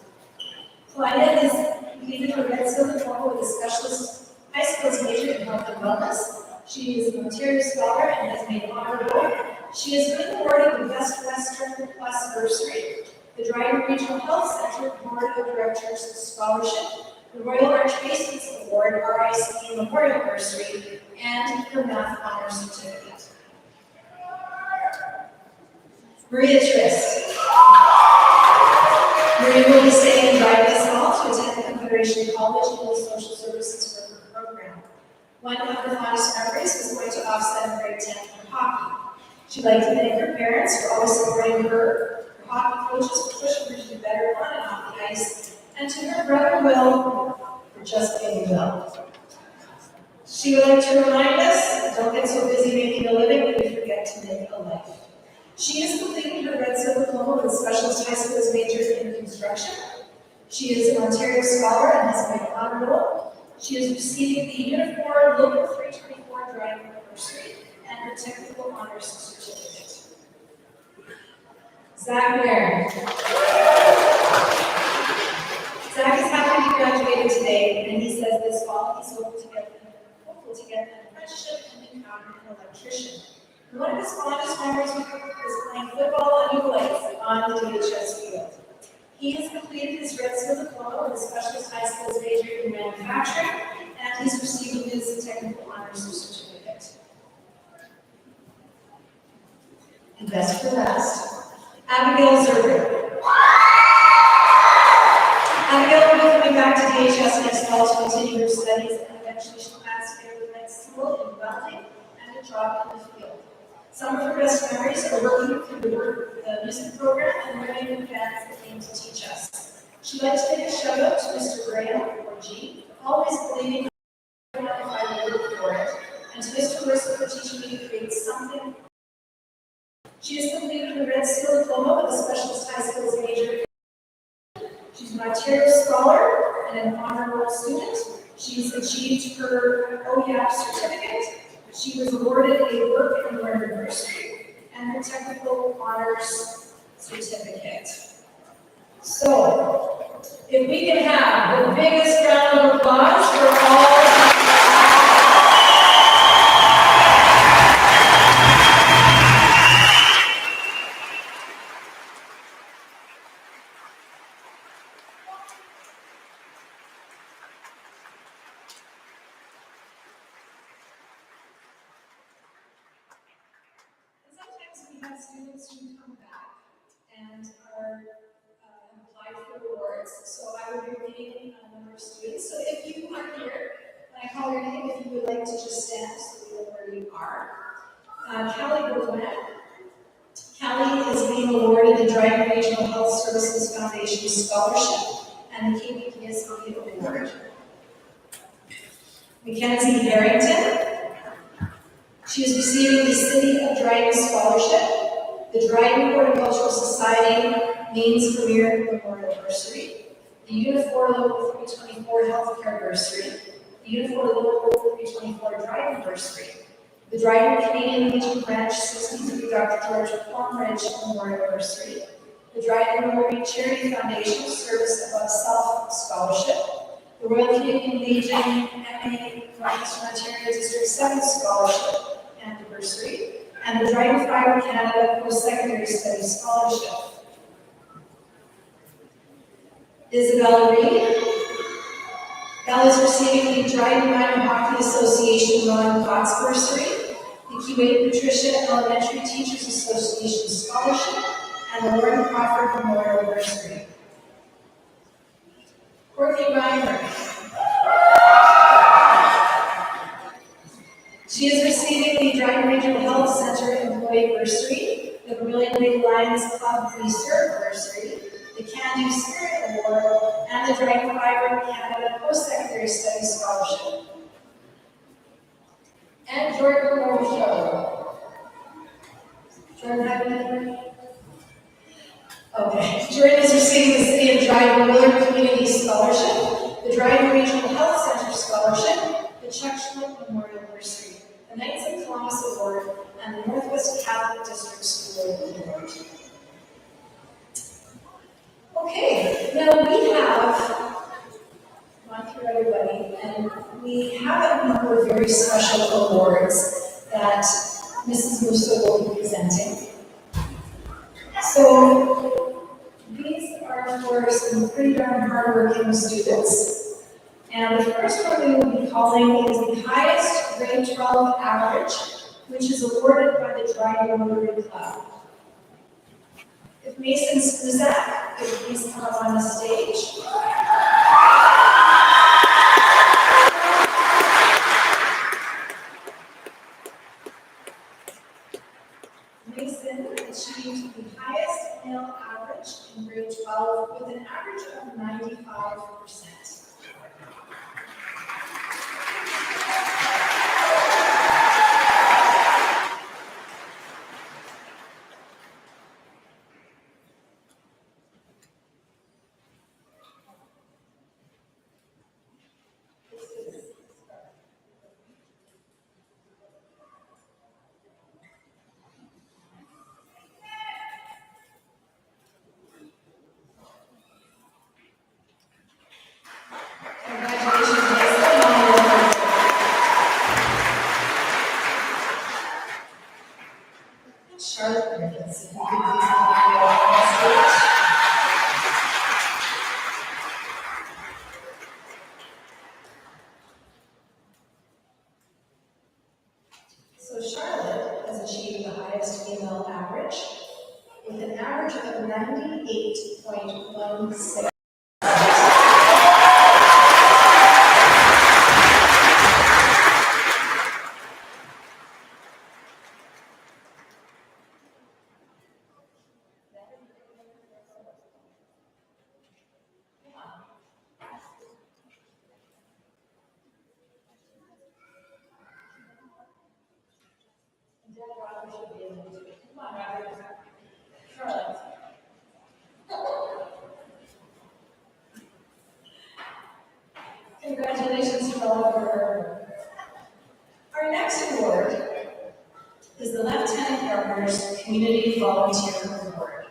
Claudia has completed her Red Seal diploma with a specialist high skills major in health and wellness. She is an Ontario scholar and has made honor roll. She has been awarded the Best Western Plus bursary, the Dryden Regional Health Center Board of Directors Scholarship, the Royal Archbishop's Award, RIC Memorial Bursary, and her Math Honors Certificate. Maria Trist. Maria will be staying in Dryden this fall to attend the Confederation College in the Social Services Worker Program. One of her fondest memories was going to offset in grade 10 for hockey. She'd like to thank her parents for always supporting her hockey coaches for pushing her to do better on and off the ice, and to her brother Will for just being Will. She would like to remind us, don't get so busy making a living that you forget to make a life. She is completing her Red Seal diploma with a specialist high skills major in construction. She is an Ontario scholar and has made honor roll. She is receiving the Uniform Local 324 Driving Bursary and her Technical Honors Certificate. Zach Ware. Zach is happy to be graduating today, and he says this fall he's hopeful to get an apprenticeship and become an electrician. And one of his fondest memories is playing football and ukulele on the DHS field. He has completed his Red Seal diploma with a specialist high skills major in manufacturing, and he's receiving his Technical Honors Certificate. And best for last, Abigail Zerber. Abigail will be coming back to DHS next fall to continue her studies, and eventually she plans to get a med school in welding and a job in the field. Some of her best memories are working through the music program and learning new bands that came to teach us. She'd like to make a shout out to Mr. Graham, or G, for always believing if I would work for it, and to Mr. Wilson for teaching me to create something. She has completed her Red Seal diploma with a specialist high skills major. She's an Ontario scholar and an honor roll student. She's achieved her OER certificate. She was awarded a work and learn bursary and her Technical Honors Certificate. So, if we can have the biggest round of applause for all. Sometimes we have students who come back and are applied for awards. So I will be reading a number of students. So if you are here, when I call your name, if you would like to just stand so we know where you are. Callie Goodwin, Dryden Regional Health Services Foundation Scholarship and the KBPSB Award. Mackenzie Harrington, she is receiving the City of Dryden Scholarship, the Dryden Horticultural Society Maine's Premier Memorial Bursary, the Unifor Local 324 Healthcare Bursary, the Unifor Local 324 Dryden Bursary, the Dryden Canadian Legion Branch 63 Dr. George Plumridge Memorial Bursary, the Dryden Rotary Charity Foundation Service Above Self Scholarship, the Royal Canadian Legion MA Northeastern Ontario District 7 Scholarship and Bursary, and the Dryden Fiber Canada Post-Secondary Studies Scholarship. Isabella Reed. Belle is receiving the Dryden Minor Hockey Association Ron Potts Bursary, the Keewaydin Patricia Elementary Teachers Association Scholarship, and the Lauren Crawford Memorial Bursary. Courtney Reimer. She is receiving the Dryden Regional Health Center Employee Bursary, the Vermilion Big Lions Club Reserve Bursary, the Can Do Spirit Award, and the Dryden Fiber Canada Post-Secondary Studies Scholarship. And Jordan Morshow. Jordan, have you met? Okay. Jordan is receiving the City of Dryden Willard Community Scholarship, the Dryden Regional Health Center Scholarship, the Chuck Schmidt Memorial Bursary, the Knights of Columbus Award, and the Northwest Catholic District School Award. Okay, now we have gone through everybody, and we have a number of very special awards that Mrs. Musso will be presenting. So these are for some pretty darn hardworking students. And the first one we will be calling is the highest grade 12 average, which is awarded by the Dryden Rotary Club. If Mason Spuzak could please come up on the stage. Mason achieved the highest male average in grade 12 with an average of 95%. Charlotte Griffiths, if you could please come up on stage. So Charlotte has achieved the highest female average with an average of 98.16. Come on, Robert. Charlotte. Congratulations, Charlotte. Our next award is the Lieutenant Governor's Community Volunteer Award.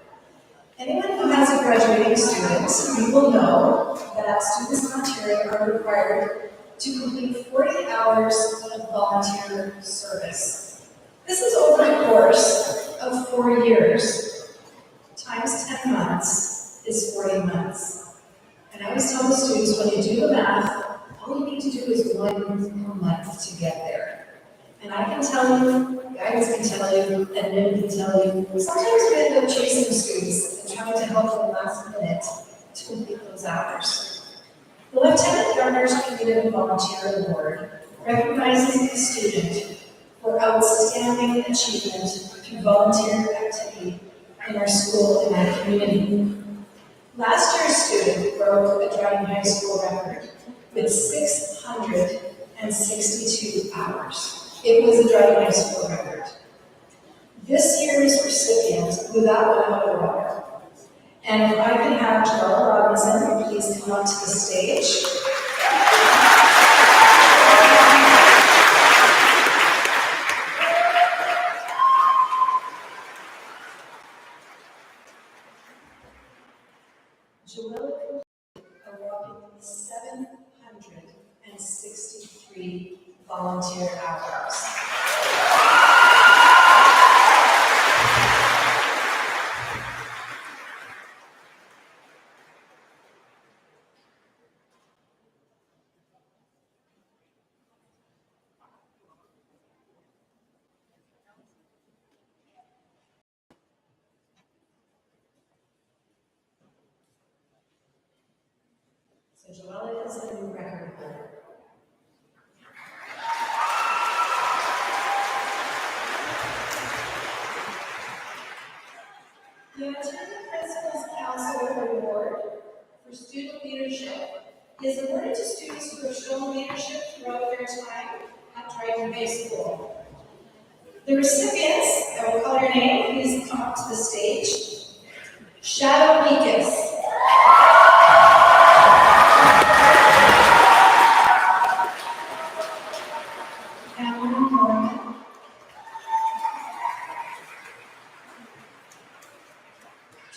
Anyone who has a graduating student, you will know that students in Ontario are required to complete 40 hours of volunteer service. This is over the course of 4 years. Times 10 months is 40 months. And I always tell the students, when you do the math, all you need to do is 1 month to get there. And I can tell you, guidance can tell you, admin can tell you, sometimes we end up chasing students and trying to help them last minute to complete those hours. The Lieutenant Governor's Community Volunteer Award recognizes the student for outstanding achievement through volunteer activity in our school and our community. Last year's student broke a Dryden High School record with 662 hours. It was a Dryden High School record. This year's recipient blew that one out of the water. And if I can have Joella Robinson please come up to the stage. Joella completed a whopping 763 volunteer hours. So Joella is a new record holder. The Attendant Principal's Council Award for Student Leadership is awarded to students who have shown leadership throughout their time at Dryden High School. The recipients, I will call your name, please come up to the stage. Shadow Meekus. Alan Norman.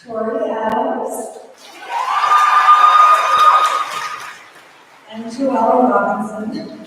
Tori Adams. And Joella Robinson.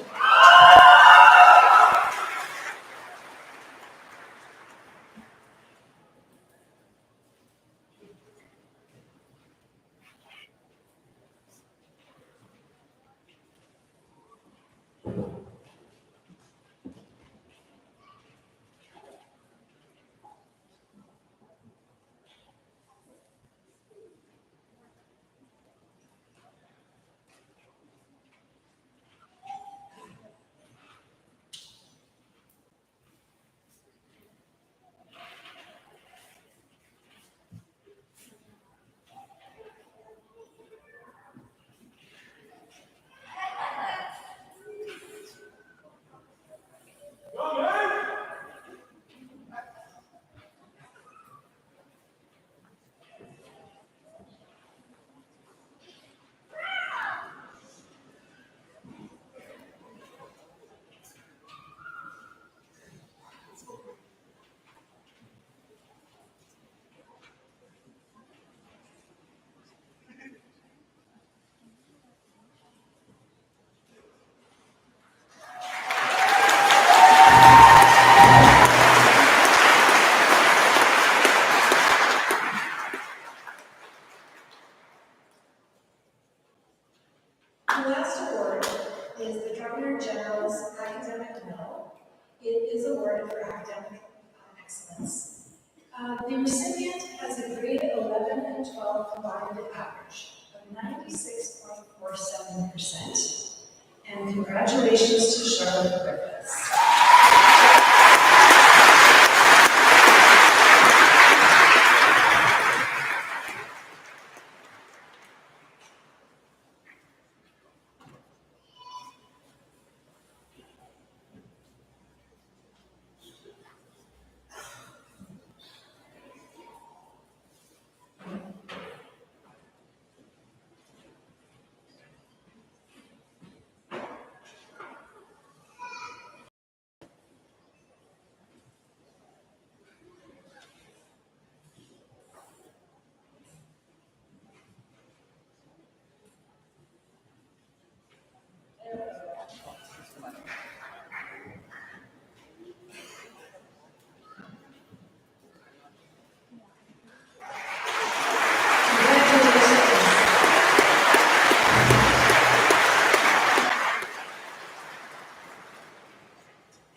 The last award is the Governor General's Academic Medal. It is awarded for academic excellence. The recipient has a grade 11 and 12 combined average of 96.47%. And congratulations to Charlotte Griffiths.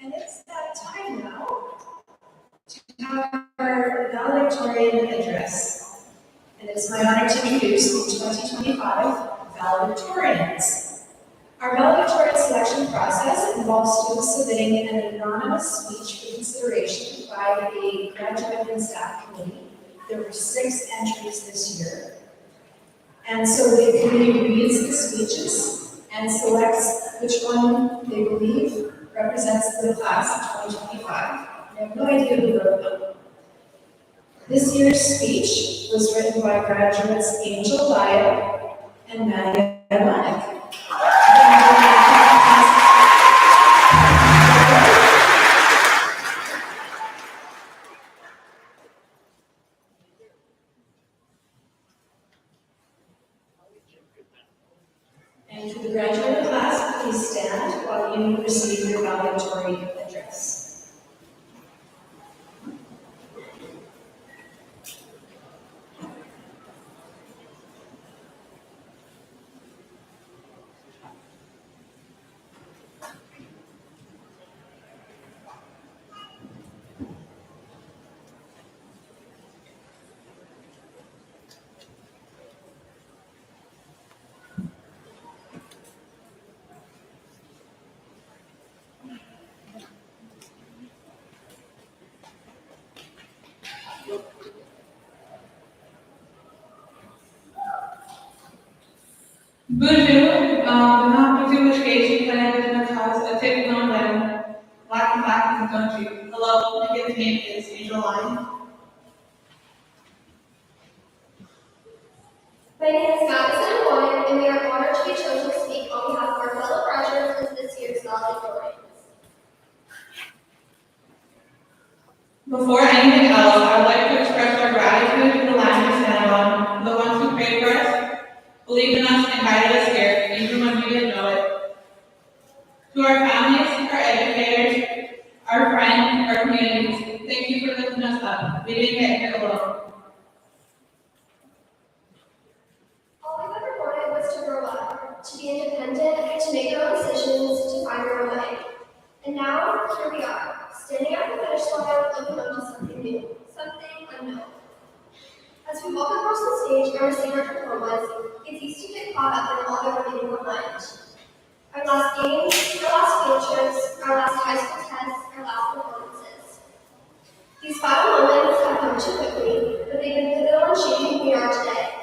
And it's that time now to have our valedictorian address. And it's my honor to introduce the 2025 valedictorians. Our valedictorian selection process involves students submitting an anonymous speech for consideration by a graduate and staff committee There were 6 entries this year. And so the committee reads the speeches and selects which one they believe represents the class of 2025. I have no idea who wrote them. This year's speech was written by graduates Angel Laya and Nadia Manek. And to the graduating class, please stand while you receive your valedictory address. Bonjour, not to do education plan in the house, I take it on them, black and black in the country. Hello, my name is Angel Lyon. My name is Madison Warner, and we are honored to be chosen to speak on behalf of our fellow graduates as this year's valedictorians. Before anything else, I would like to express our gratitude to the land we stand on, the ones who prayed for us, believed in us, and guided us here, even when we didn't know it. To our families, our educators, our friends, our communities, thank you for lifting us up. We didn't get here alone. All I've ever wanted was to grow up, to be independent, to make our own decisions, to find our own way. And now, here we are, standing at the finish line, looking on to something new, something unknown. As we walk across the stage and receive our diplomas, it's easy to get caught up in all that we're leaving behind. Our last games, our last field trips, our last high school tests, our last performances. These final moments have come too quickly, but they've been pivotal in shaping who we are today.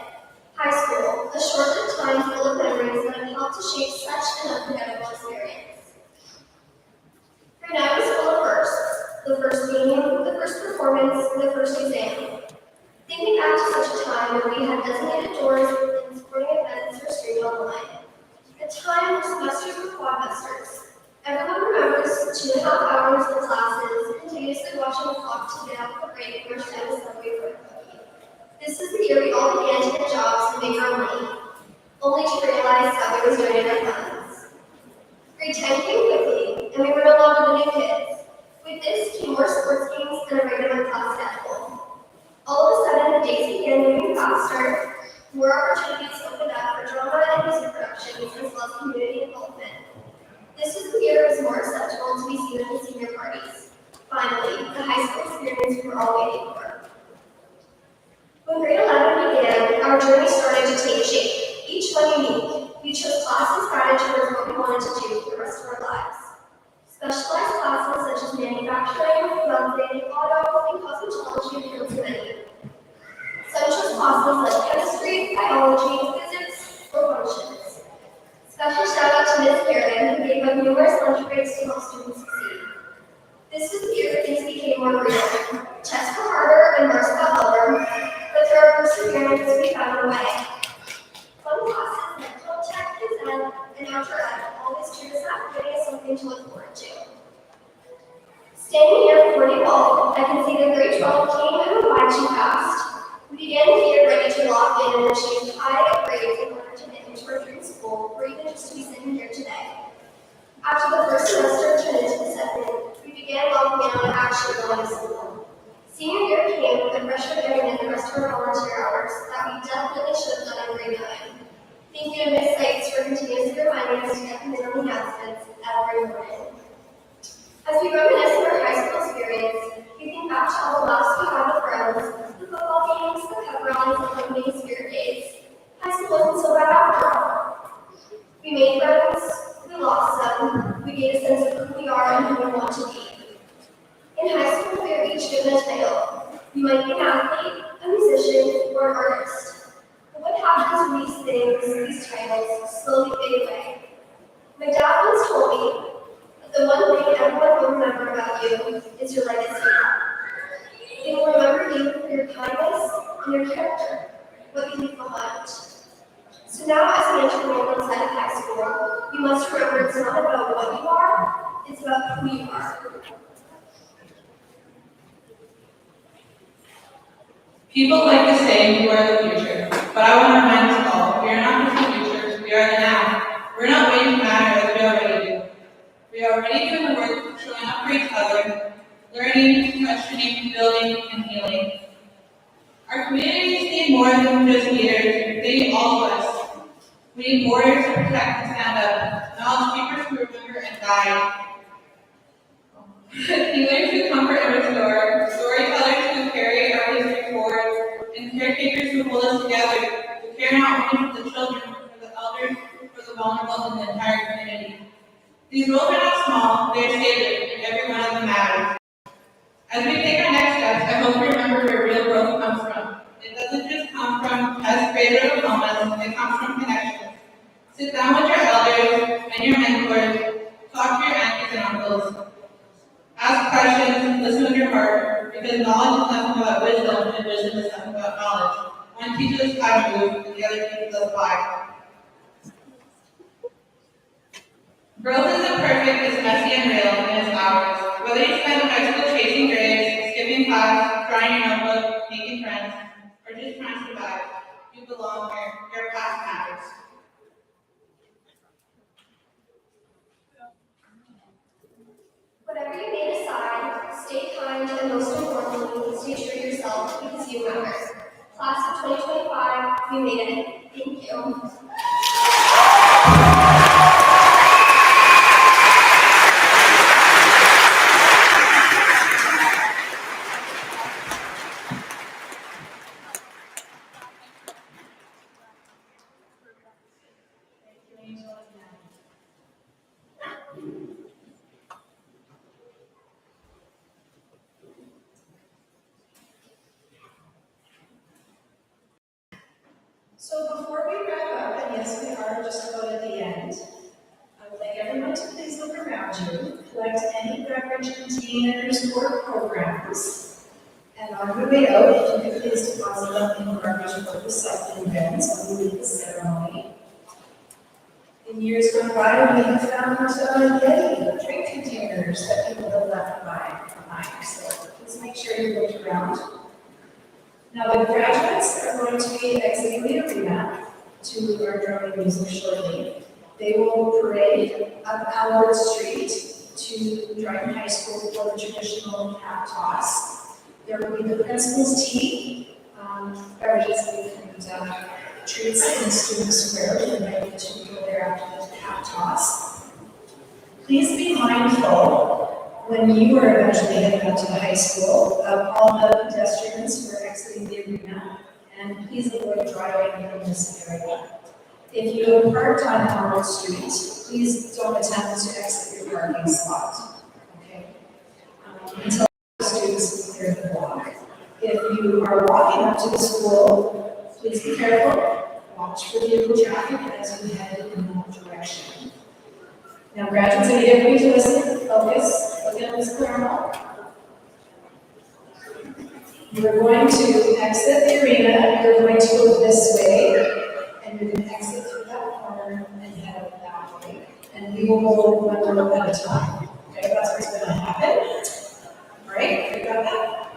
High school, a short-lived time full of memories that have helped to shape such an unforgettable experience. Our night was full of firsts: the first game, the first performance, the first exam. Thinking back to such a time when we had designated doors and sporting events were streamed online. A time where semesters were quadmesters. Everyone remembers 2.5 hours of classes, continuously watching the clock to get out of the break and rush down the subway for a cookie. This is the year we all began to get jobs and make our money, only to realize that there was draining our funds. Grade 10 came quickly, and we were no longer the new kids. With this came more sports games and a regular class schedule. All of a sudden, the days began moving faster. More opportunities opened up for drama and music productions, as well as community involvement. This was the year it was more acceptable to be seen at the senior parties. Finally, the high school experience we were all waiting for. When grade 11 began, our journey started to take shape, each one unique. We chose classes guided towards what we wanted to do for the rest of our lives. Specialized classes such as manufacturing, welding, auto, and cosmetology appealed to many. Some chose classes like chemistry, biology, physics, or functions. Special shout out to Ms. Karen, who gave up numerous lunch breaks to help students succeed. This was the year that things became more real. Tests were harder and marks got lower, but through our perseverance, we found a way. Fun classes like Tech, Phys Ed, and Outdoor Ed always treat us up, giving us something to look forward to. Standing here before you all, I can see that grade 12 came and went by too fast. We began to get ready to lock in and achieve high grades in order to get into our dream school, or even just to be sitting here today. After the first semester turned into the second, we began locking in on actually going to school. Senior year came, and freshman getting in the rest of our volunteer hours that we definitely should have done in grade 9. Thank you to Ms. Sykes for continuously reminding us to get in on the announcements every morning. As we reminisce on our high school experience, we think back to all the laughs we had with friends, the football games, the pep rallies, and company spirit days. High school wasn't so bad after all. We made friends, we lost them, we gained a sense of who we are and who we want to be. In high school, we are each given a title. You might be an athlete, a a musician, or an artist. But what happens when these things, these titles, slowly fade away? My dad once told me that the one thing everyone will remember about you is your legacy. They will remember you for your kindness and your character, what you leave behind. So now, as we enter the world inside of high school, you must remember it's not about what you are, it's about who you are. People like to say you are the future, but I want to remind us all, we are not just the future, we are the now. We're not waiting to matter as we already do. We are already doing the work, showing up for each other, learning, questioning, building, and healing. Our communities need more than just leaders, they need all of us. We need warriors to protect and stand up, knowledge keepers who remember and guide, healers who comfort and restore, storytellers who carry our history forward, and caretakers who hold us together to care not only for the children, but for the elders, for the vulnerable, and the entire community. These roles are not small, they are sacred, and every one of them matters. As we take our next steps, I hope we remember where real growth comes from. It doesn't just come from test grades or diplomas, it comes from connections. Sit down with your elders and your mentors, talk to your aunties and uncles. Ask questions, listen with your heart, because knowledge is nothing but wisdom, and wisdom is nothing but knowledge. One teaches us how to move, and the other teaches us why. Growth isn't perfect, it's messy and real, and it's ours. Whether you spend high school chasing grades, skipping class, drawing your notebook, making friends, or just trying to survive, you belong here. Your path matters. Whatever you may decide, stay kind and most importantly, stay true to yourself because you matter. Class of 2025, you made it. Thank you. So before we wrap up, and yes, we are just about at the end, I would like everyone to please look around you, collect any beverage containers or programs, and on your way out, if you could please deposit them in the garbage or recycling bins when we leave the ceremony. In years gone by, we have found many drink containers that people have left behind, so please make sure you look around. Now, the graduates are going to be exiting the arena to our drumming music shortly. They will parade up Albert Street to Dryden High School for the traditional hat toss. There will be the principal's tea, beverages and treats in Student Square. We invite you to go there after the hat toss. Please be mindful when you are eventually heading up to the high school of all the pedestrians who are exiting the arena, and please avoid driving from this area. If you have parked on Howard Street, please don't attempt to exit your parking spot, okay? Until the students clear the block. If you are walking up to the school, please be careful. Watch for vehicle traffic as we head in that direction. Now, graduates, I need everybody to listen, focus, look at Ms. Claremont. You're going to exit the arena, you're going to go this way, and you're going to exit through that corner and head out that way. And we will go one row at a time. Okay, that's what's going to happen. All right, you got that?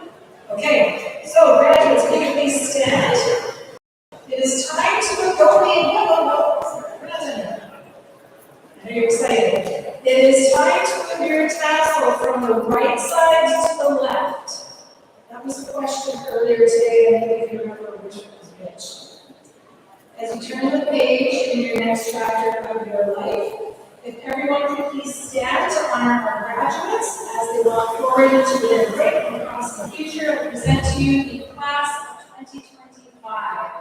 Okay, so graduates, can you please stand? It is time to go. We're not done yet. I know you're excited. It is time to move your tassel from the right side to the left. That was a question earlier today, and if you remember which was which. As you turn the page in your next chapter of your life, if everyone could please stand to honor our graduates as they walk forward into their great and awesome future, I present to you the class of 2025.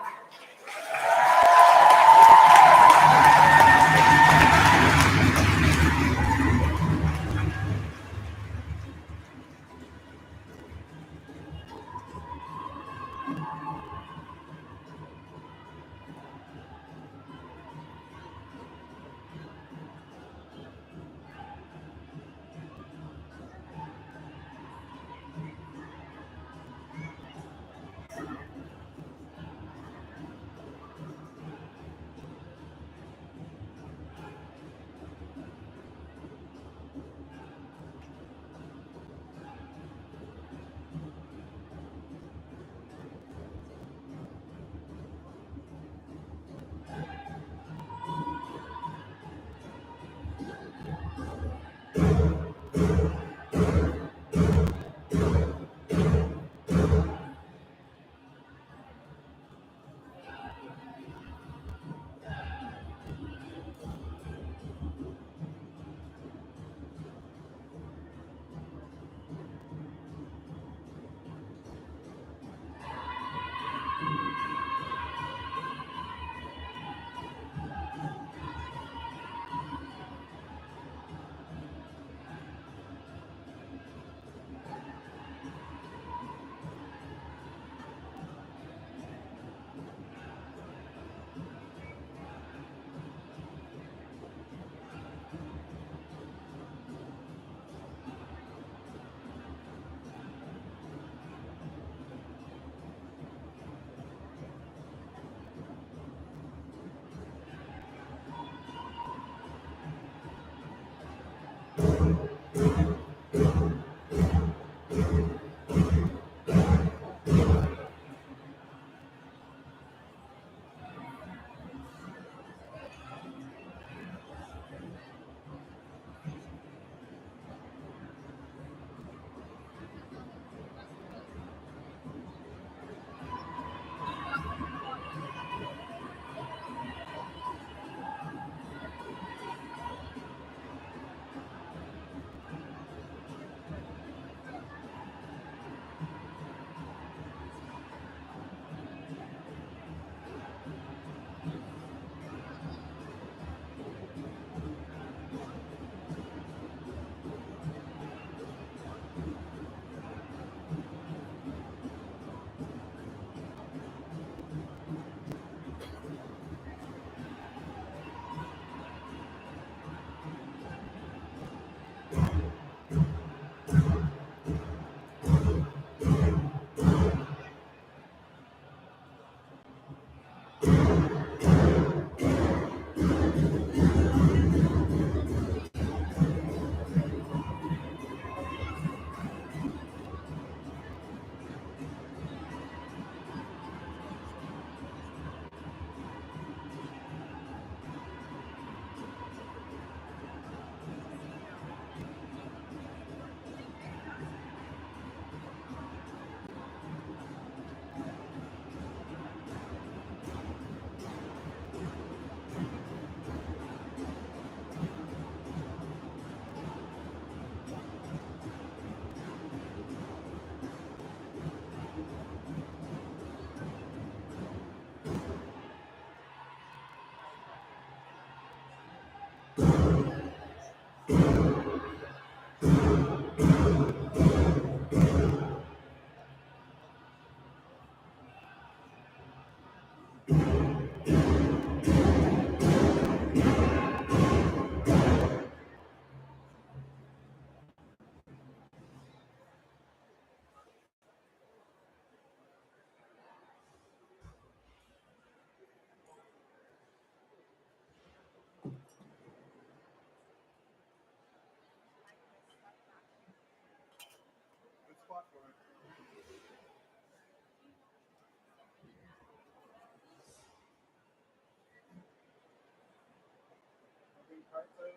way.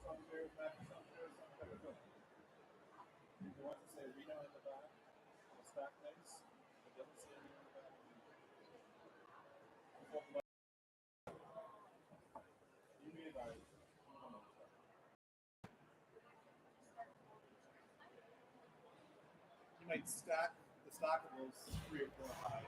Some chairs back, some chairs, some chairs. Good. You want to say Reno in the back, the stack next. It doesn't say Reno in the back. You need I. You might stack the stackables 3 or 4 high.